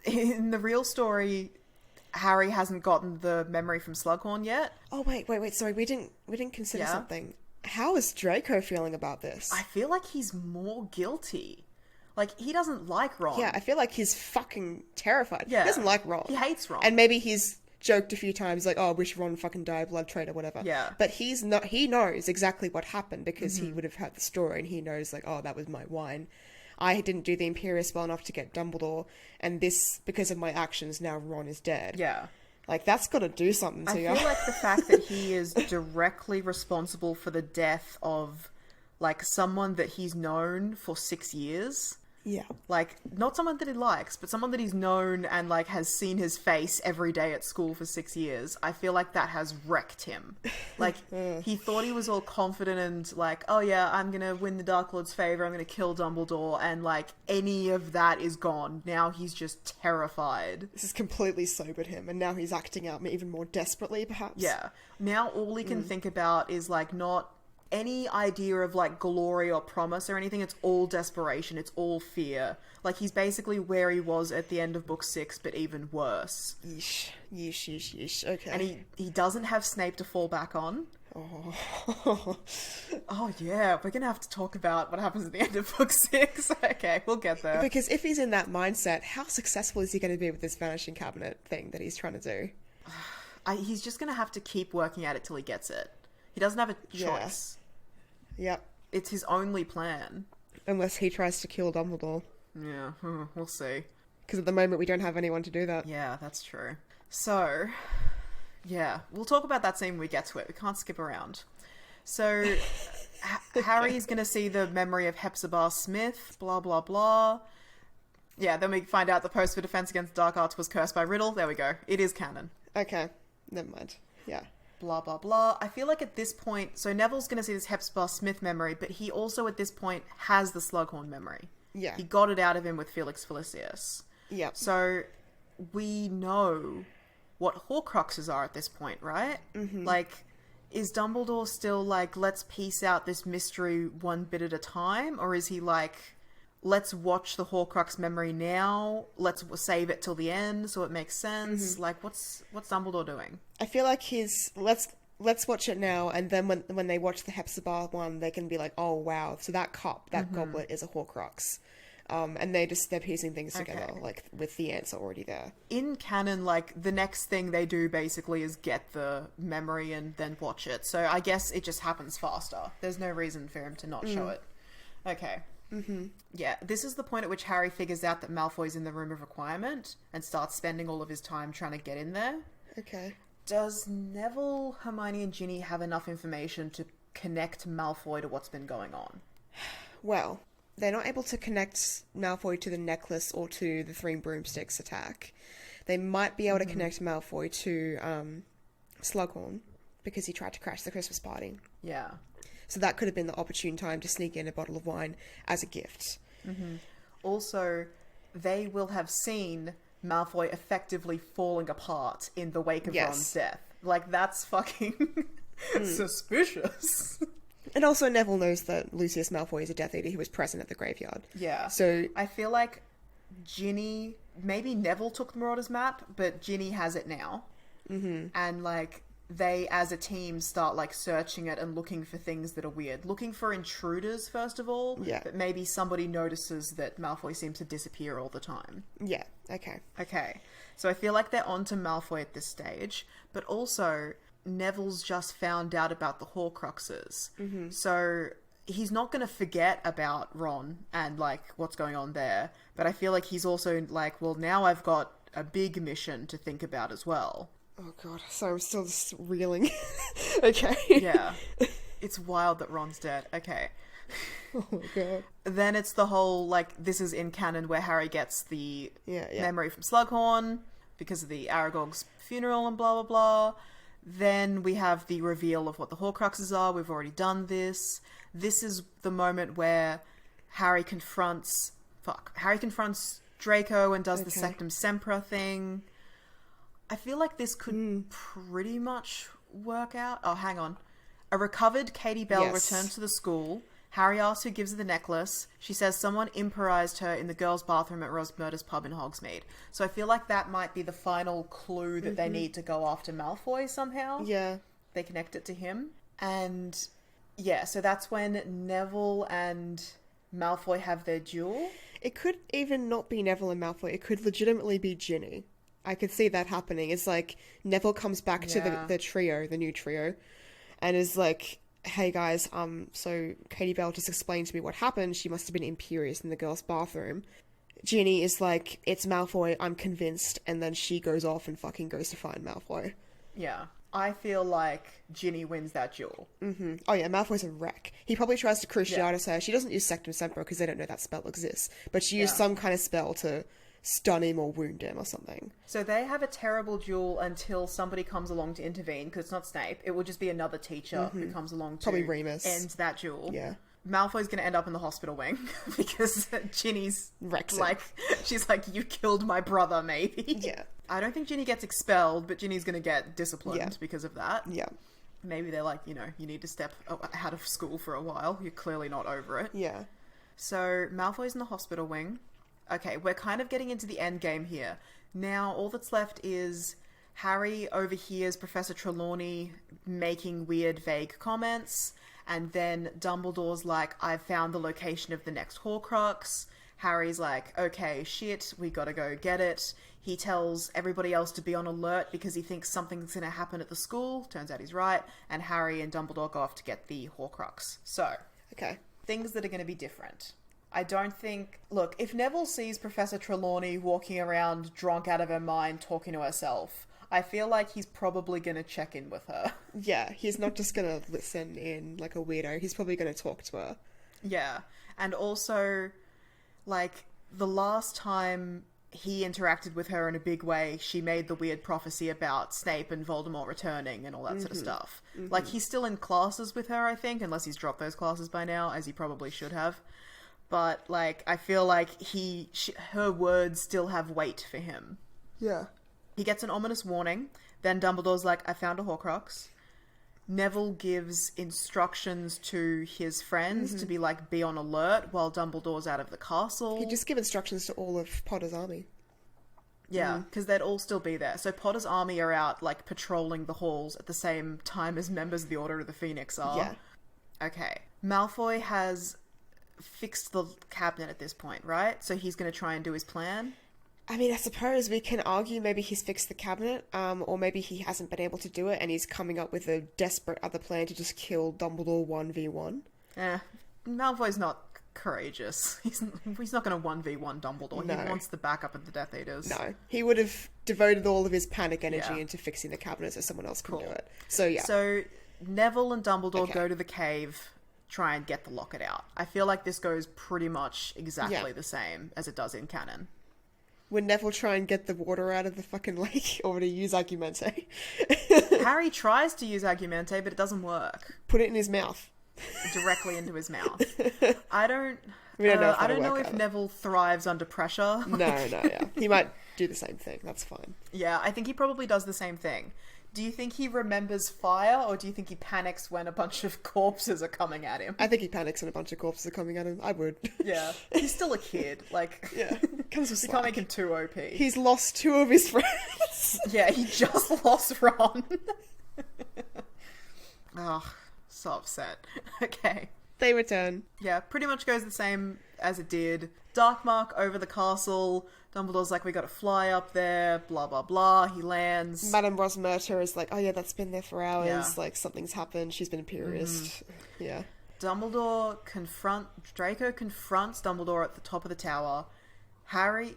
In the real story, Harry hasn't gotten the memory from Slughorn yet. Oh wait. Sorry, we didn't consider Yeah? something. How is Draco feeling about this? I feel like he's more guilty. Like, he doesn't like Ron. Yeah, I feel like he's fucking terrified. Yeah. He doesn't like Ron. He hates Ron. And maybe he's joked a few times like, oh, I wish Ron fucking died, blood traitor, whatever. Yeah. But he knows exactly what happened because Mm-hmm. he would have heard the story and he knows like, oh, that was my wine. I didn't do the Imperius well enough to get Dumbledore, and this, because of my actions, now Ron is dead. Yeah. Like, that's got to do something to I you. feel like the fact that he is directly responsible for the death of, like, someone that he's known for 6 years. Yeah. Like, not someone that he likes, but someone that he's known and, like, has seen his face every day at school for 6 years. I feel like that has wrecked him. Like, he thought he was all confident and, like, oh yeah, I'm gonna win the Dark Lord's favor, I'm gonna kill Dumbledore, and, like, any of that is gone. Now he's just terrified. This has completely sobered him, and now he's acting out even more desperately, perhaps. Yeah. Now all he can think about is, like, not any idea of, like, glory or promise or anything. It's all desperation. It's all fear. Like, he's basically where he was at the end of book 6, but even worse. Yeesh. Okay. And he doesn't have Snape to fall back on. Oh. Oh, yeah. We're going to have to talk about what happens at the end of book 6. Okay, we'll get there. Because if he's in that mindset, how successful is he going to be with this vanishing cabinet thing that he's trying to do? He's just going to have to keep working at it till he gets it. He doesn't have a Yeah. choice. Yep. It's his only plan. Unless he tries to kill Dumbledore. Yeah, we'll see. Because at the moment we don't have anyone to do that. Yeah, that's true. So, yeah, we'll talk about that scene when we get to it. We can't skip around. So, Harry's going to see the memory of Hepzibah Smith, blah, blah, blah. Yeah, then we find out the post for Defense Against Dark Arts was cursed by Riddle. There we go. It is canon. Okay. Never mind. Yeah. Blah, blah, blah. I feel like at this point... So Neville's going to see this Hepzibah Smith memory, but he also at this point has the Slughorn memory. Yeah. He got it out of him with Felix Felicis. Yep. So we know what Horcruxes are at this point, right? Mm-hmm. Like, is Dumbledore still like, let's piece out this mystery one bit at a time? Or is he like, let's watch the Horcrux memory now, let's save it till the end so it makes sense? Mm-hmm. Like, what's Dumbledore doing? I feel like he's... Let's watch it now, and then when they watch the Hepzibah one, they can be like, oh wow, so that cup, that goblet is a Horcrux. And they're piecing things together, like, with the answer already there. In canon, like, the next thing they do basically is get the memory and then watch it. So I guess it just happens faster. There's no reason for him to not show it. Okay. Mm-hmm. Yeah, this is the point at which Harry figures out that Malfoy's in the Room of Requirement and starts spending all of his time trying to get in there. Okay. Does Neville, Hermione, and Ginny have enough information to connect Malfoy to what's been going on? Well, they're not able to connect Malfoy to the necklace or to the Three Broomsticks attack. They might be able to connect Malfoy to Slughorn because he tried to crash the Christmas party. Yeah. So that could have been the opportune time to sneak in a bottle of wine as a gift. Mm-hmm. Also, they will have seen Malfoy effectively falling apart in the wake of Yes. Ron's death. Like, that's fucking suspicious. And also Neville knows that Lucius Malfoy is a Death Eater who was present at the graveyard. Yeah. So I feel like Ginny, maybe Neville took the Marauders map, but Ginny has it now. Mm-hmm. And, like, they, as a team, start, like, searching it and looking for things that are weird. Looking for intruders, first of all. Yeah. But maybe somebody notices that Malfoy seems to disappear all the time. yeah, okay. Okay. So I feel like they're on to Malfoy at this stage. But also, Neville's just found out about the Horcruxes. Mm-hmm. So he's not going to forget about Ron and, like, what's going on there. But I feel like he's also like, well, now I've got a big mission to think about as well. Oh god, sorry, I'm still just reeling. Okay. Yeah. It's wild that Ron's dead. Okay. Oh my god. Then it's the whole, like, this is in canon where Harry gets the memory from Slughorn because of the Aragog's funeral and blah, blah, blah. Then we have the reveal of what the Horcruxes are. We've already done this. This is the moment where Harry confronts Draco and does the Sectum Sempra thing. I feel like this could pretty much work out. Oh, hang on. A recovered Katie Bell returns to the school. Harry asks who gives her the necklace. She says someone improvised her in the girls' bathroom at Rosmerta's pub in Hogsmeade. So I feel like that might be the final clue that they need to go after Malfoy somehow. Yeah. They connect it to him. And yeah, so that's when Neville and Malfoy have their duel. It could even not be Neville and Malfoy. It could legitimately be Ginny. I could see that happening. It's like Neville comes back to the trio, the new trio, and is like, hey guys, so Katie Bell just explained to me what happened. She must have been imperious in the girls' bathroom. Ginny is like, it's Malfoy, I'm convinced, and then she goes off and fucking goes to find Malfoy. Yeah. I feel like Ginny wins that duel. Mm-hmm. Oh yeah, Malfoy's a wreck. He probably tries to Cruciatus her. She doesn't use Sectum Sempra because they don't know that spell exists. But she used some kind of spell to stun him or wound him or something. So they have a terrible duel until somebody comes along to intervene, because it's not Snape. It will just be another teacher who comes along to probably Remus. end that duel. Yeah. Malfoy's going to end up in the hospital wing because Ginny's Wrecks him. like, she's like, you killed my brother, maybe. Yeah. I don't think Ginny gets expelled, but Ginny's going to get disciplined because of that. Yeah. Maybe they're like, you know, you need to step out of school for a while. You're clearly not over it. Yeah. So Malfoy's in the hospital wing. Okay, we're kind of getting into the end game here. Now, all that's left is Harry overhears Professor Trelawney making weird, vague comments, and then Dumbledore's like, I've found the location of the next Horcrux. Harry's like, okay, shit, we gotta go get it. He tells everybody else to be on alert because he thinks something's gonna happen at the school. Turns out he's right. And Harry and Dumbledore go off to get the Horcrux. So, Okay. things that are gonna be different. I don't think... Look, if Neville sees Professor Trelawney walking around drunk out of her mind talking to herself, I feel like he's probably going to check in with her. Yeah, he's not just going to listen in like a weirdo. He's probably going to talk to her. Yeah. And also, like, the last time he interacted with her in a big way, she made the weird prophecy about Snape and Voldemort returning and all that sort of stuff. Like, he's still in classes with her, I think, unless he's dropped those classes by now, as he probably should have. But, like, I feel like her words still have weight for him. Yeah. He gets an ominous warning. Then Dumbledore's like, I found a Horcrux. Neville gives instructions to his friends to be like, be on alert while Dumbledore's out of the castle. He'd just give instructions to all of Potter's army. Yeah, because they'd all still be there. So Potter's army are out, like, patrolling the halls at the same time as members of the Order of the Phoenix are. Yeah. Okay. Malfoy has fixed the cabinet at this point, right? So he's going to try and do his plan. I mean, I suppose we can argue maybe he's fixed the cabinet, or maybe he hasn't been able to do it and he's coming up with a desperate other plan to just kill Dumbledore 1v1. Malfoy's not courageous. He's not going to 1v1 Dumbledore. No. He wants the backup of the Death Eaters. No. He would have devoted all of his panic energy into fixing the cabinet so someone else can do it. So, yeah. So, Neville and Dumbledore go to the cave, try and get the locket out. I feel like this goes pretty much exactly the same as it does in canon. Would Neville try and get the water out of the fucking lake, or would he use Argumente? Harry tries to use Argumente, but it doesn't work. Put it in his mouth. Directly into his mouth. I don't know if Neville thrives under pressure. No, yeah. He might do the same thing. That's fine. Yeah, I think he probably does the same thing. Do you think he remembers fire, or do you think he panics when a bunch of corpses are coming at him? I think he panics when a bunch of corpses are coming at him. I would. Yeah. He's still a kid. Like, Yeah. Comes with you slack. can't make him too OP. He's lost 2 of his friends. Yeah, he just lost Ron. Oh, so upset. Okay. They return. Yeah, pretty much goes the same as it did. Dark mark over the castle. Dumbledore's like, we gotta fly up there, blah, blah, blah. He lands. Madame Rosmerta is like, oh yeah, that's been there for hours. Yeah. Like, something's happened. She's been imperious. Yeah. Draco confronts Dumbledore at the top of the tower.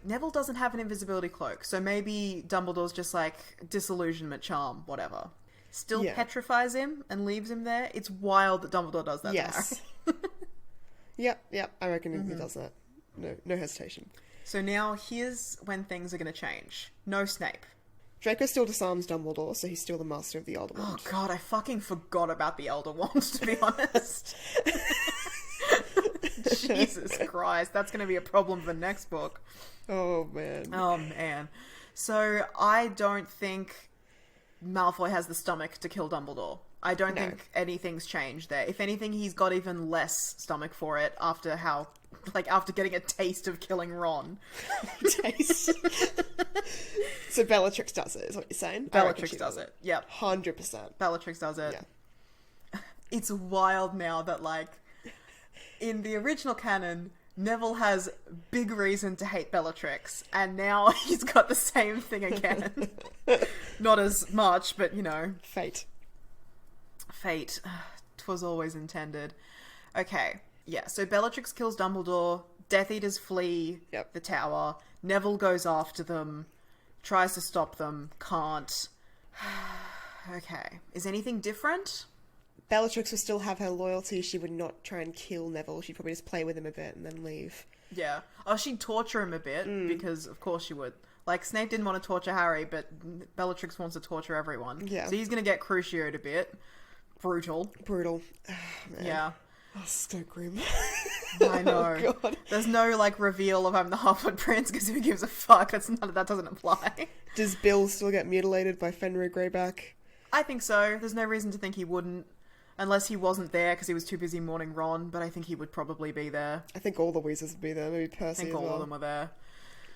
Neville doesn't have an invisibility cloak, so maybe Dumbledore's just like, disillusionment charm, whatever. Still petrifies him and leaves him there. It's wild that Dumbledore does that to Harry. Yep, I reckon he does that. No hesitation. So now here's when things are going to change. No Snape. Draco still disarms Dumbledore, so he's still the master of the Elder Wand. Oh god, I fucking forgot about the Elder Wand, to be honest. Jesus Christ, that's going to be a problem for the next book. Oh man. So I don't think Malfoy has the stomach to kill Dumbledore. I don't think anything's changed there. If anything, he's got even less stomach for it after getting a taste of killing Ron. Taste. So Bellatrix does it, is what you're saying? Bellatrix does it. Yep. 100%. Bellatrix does it. Yeah. It's wild now that, like, in the original canon, Neville has big reason to hate Bellatrix, and now he's got the same thing again. Not as much, but, you know. Fate. 'Twas always intended. Okay, yeah, so Bellatrix kills Dumbledore, Death Eaters flee the tower, Neville goes after them, tries to stop them, can't. Okay, is anything different? Bellatrix would still have her loyalty. She would not try and kill Neville. She'd probably just play with him a bit and then leave. Yeah. Oh, she'd torture him a bit, because of course she would. Like, Snape didn't want to torture Harry, but Bellatrix wants to torture everyone. Yeah. So he's going to get crucioed a bit. Brutal. Oh, man. Yeah. Oh, so grim. I know. Oh, God. There's no, like, reveal of I'm the Half-Blood Prince, because who gives a fuck? That doesn't apply. Does Bill still get mutilated by Fenrir Greyback? I think so. There's no reason to think he wouldn't. Unless he wasn't there because he was too busy mourning Ron, but I think he would probably be there. I think all the Weasleys would be there. Maybe Percy I think as all well. of them were there.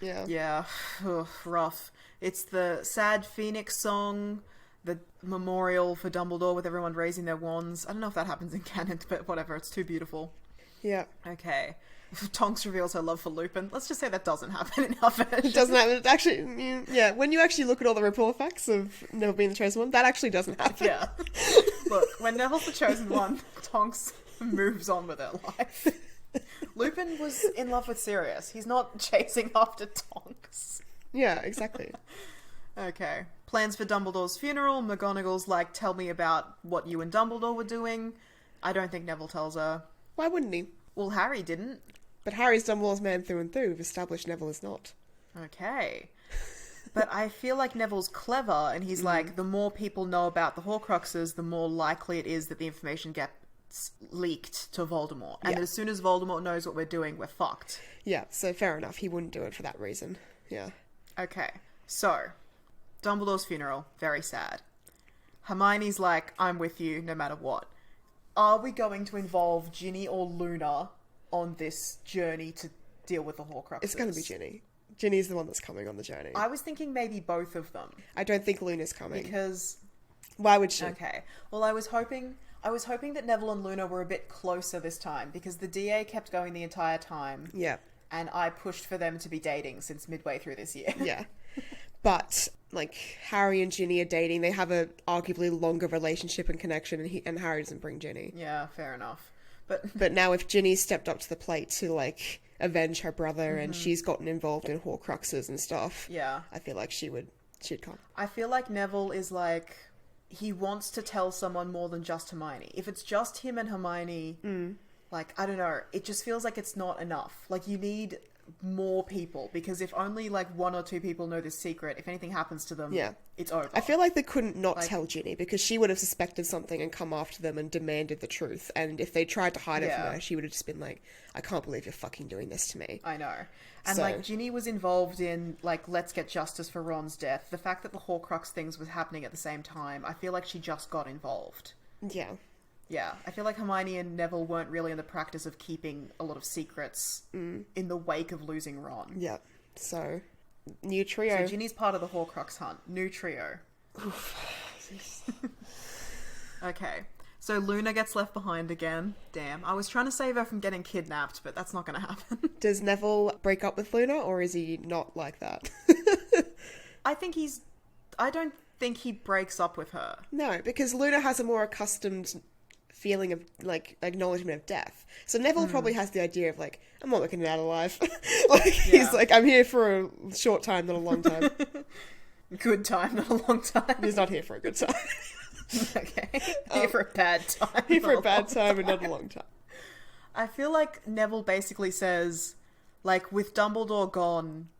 Yeah. Yeah. Ugh, rough. It's the sad Phoenix song, the memorial for Dumbledore with everyone raising their wands. I don't know if that happens in canon, but whatever. It's too beautiful. Yeah. Okay. Tonks reveals her love for Lupin. Let's just say that doesn't happen in our version. It doesn't happen. Actually, yeah, when you actually look at all the report facts of Neville being the chosen one, that actually doesn't happen. Yeah. Look, when Neville's the chosen one, Tonks moves on with her life. Lupin was in love with Sirius. He's not chasing after Tonks. Yeah, exactly. Okay. Plans for Dumbledore's funeral. McGonagall's like, tell me about what you and Dumbledore were doing. I don't think Neville tells her. Why wouldn't he? Well, Harry didn't. But Harry's Dumbledore's man through and through. We've established Neville is not. Okay. But I feel like Neville's clever, and he's like, the more people know about the Horcruxes, the more likely it is that the information gets leaked to Voldemort. And as soon as Voldemort knows what we're doing, we're fucked. Yeah, so fair enough. He wouldn't do it for that reason. Yeah. Okay. So, Dumbledore's funeral, very sad. Hermione's like, I'm with you no matter what. Are we going to involve Ginny or Luna on this journey to deal with the Horcruxes? It's going to be Ginny. Ginny's the one that's coming on the journey. I was thinking maybe both of them. I don't think Luna's coming. Because... Why would she? Okay. Well, I was hoping that Neville and Luna were a bit closer this time, because the DA kept going the entire time. Yeah. And I pushed for them to be dating since midway through this year. Yeah. But, like, Harry and Ginny are dating. They have a arguably longer relationship and connection, and Harry doesn't bring Ginny. Yeah, fair enough. But now if Ginny stepped up to the plate to, like, avenge her brother and she's gotten involved in Horcruxes and stuff, yeah, I feel like she'd come. I feel like Neville is like, he wants to tell someone more than just Hermione. If it's just him and Hermione, like, I don't know, it just feels like it's not enough. Like, you need more people, because if only like one or two people know this secret, if anything happens to them, it's over. I feel like they couldn't not tell Ginny, because she would have suspected something and come after them and demanded the truth. And if they tried to hide it from her, she would have just been like, I can't believe you're fucking doing this to me. I know. And like Ginny was involved in like, let's get justice for Ron's death. The fact that the Horcrux things was happening at the same time, I feel like she just got involved. Yeah. Yeah, I feel like Hermione and Neville weren't really in the practice of keeping a lot of secrets in the wake of losing Ron. Yeah. So, new trio. So Ginny's part of the Horcrux hunt. New trio. Okay. So Luna gets left behind again. Damn. I was trying to save her from getting kidnapped, but that's not going to happen. Does Neville break up with Luna, or is he not like that? I don't think he breaks up with her. No, because Luna has a more accustomed feeling of, like, acknowledgement of death. So Neville probably has the idea of, like, I'm not looking out alive. He's like, I'm here for a short time, not a long time. Good time, not a long time. He's not here for a good time. Okay. Here for a bad time. Here for a bad time and not a long time. I feel like Neville basically says, like, with Dumbledore gone...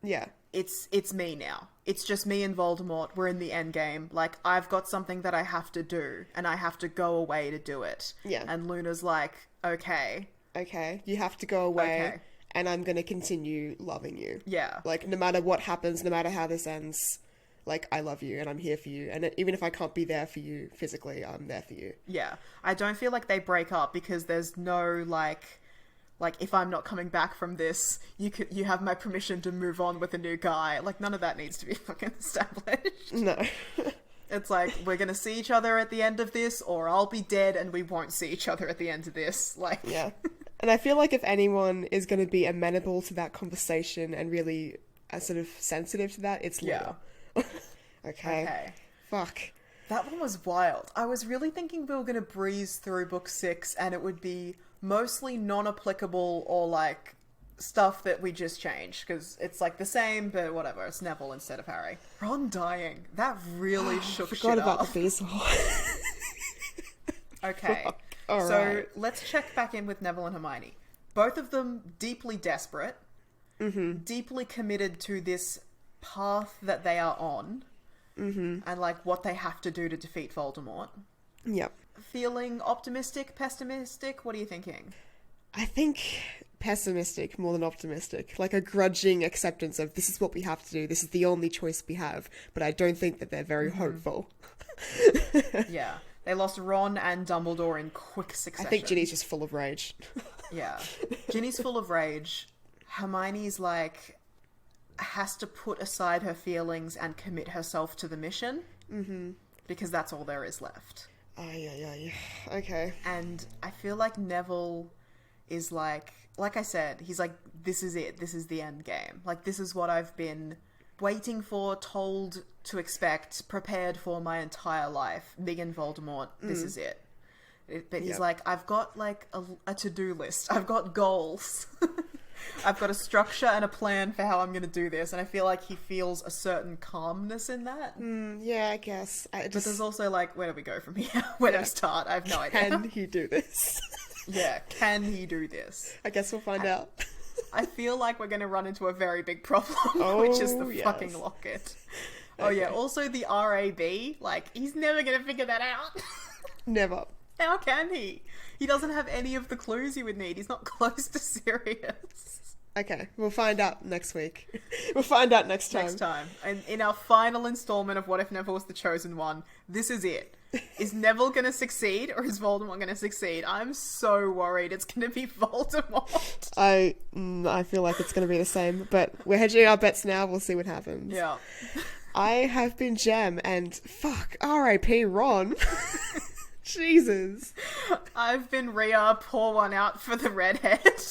Yeah. It's me now. It's just me and Voldemort. We're in the end game. Like, I've got something that I have to do, and I have to go away to do it. Yeah. And Luna's like, okay. Okay, you have to go away, and I'm going to continue loving you. Yeah. Like, no matter what happens, no matter how this ends, like, I love you, and I'm here for you. And even if I can't be there for you physically, I'm there for you. Yeah. I don't feel like they break up, because there's no, like, if I'm not coming back from this, you have my permission to move on with a new guy. Like, none of that needs to be fucking established. No. It's like, we're gonna see each other at the end of this, or I'll be dead and we won't see each other at the end of this. Like, yeah. And I feel like if anyone is going to be amenable to that conversation and really sort of sensitive to that, it's Luna. Yeah. Okay. Fuck. That one was wild. I was really thinking we were gonna breeze through book 6 and it would be mostly non-applicable or like stuff that we just changed, because it's like the same, but whatever. It's Neville instead of Harry. Ron dying. That really shook shit up. Forgot about the Beazle. Okay. So let's check back in with Neville and Hermione. Both of them deeply desperate, deeply committed to this path that they are on, and like what they have to do to defeat Voldemort. Yep. Feeling optimistic, pessimistic? What are you thinking? I think pessimistic more than optimistic. Like a grudging acceptance of this is what we have to do. This is the only choice we have. But I don't think that they're very hopeful. Yeah. They lost Ron and Dumbledore in quick succession. I think Ginny's just full of rage. Yeah. Ginny's full of rage. Hermione's like, has to put aside her feelings and commit herself to the mission. Because that's all there is left. Yeah. Okay. And I feel like Neville is like I said, he's like, this is it. This is the end game. Like, this is what I've been waiting for, told to expect, prepared for my entire life. Big and Voldemort, this is it. But he's like, I've got like a to-do list. I've got goals. I've got a structure and a plan for how I'm going to do this. And I feel like he feels a certain calmness in that. Yeah, I guess. But there's also like, where do we go from here? Where do we start? I have no idea. Can he do this? Yeah, can he do this? I guess we'll find out. I feel like we're going to run into a very big problem, which is the fucking locket. Oh yeah, also the RAB, like, he's never going to figure that out. Never. How can he? He doesn't have any of the clues you would need. He's not close to Sirius. Okay, we'll find out next week. We'll find out next time. Next time. And in our final installment of What If Neville Was the Chosen One, this is it. Is Neville going to succeed or is Voldemort going to succeed? I'm so worried it's going to be Voldemort. I feel like it's going to be the same, but we're hedging our bets now. We'll see what happens. Yeah. I have been Jem, and fuck, R.I.P. Ron. Jesus. I've been Reeah, pour one out for the redhead.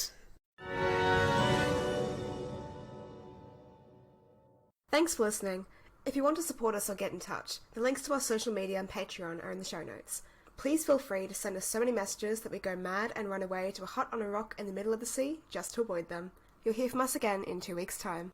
Thanks for listening. If you want to support us or get in touch, the links to our social media and Patreon are in the show notes. Please feel free to send us so many messages that we go mad and run away to a hut on a rock in the middle of the sea just to avoid them. You'll hear from us again in 2 weeks' time.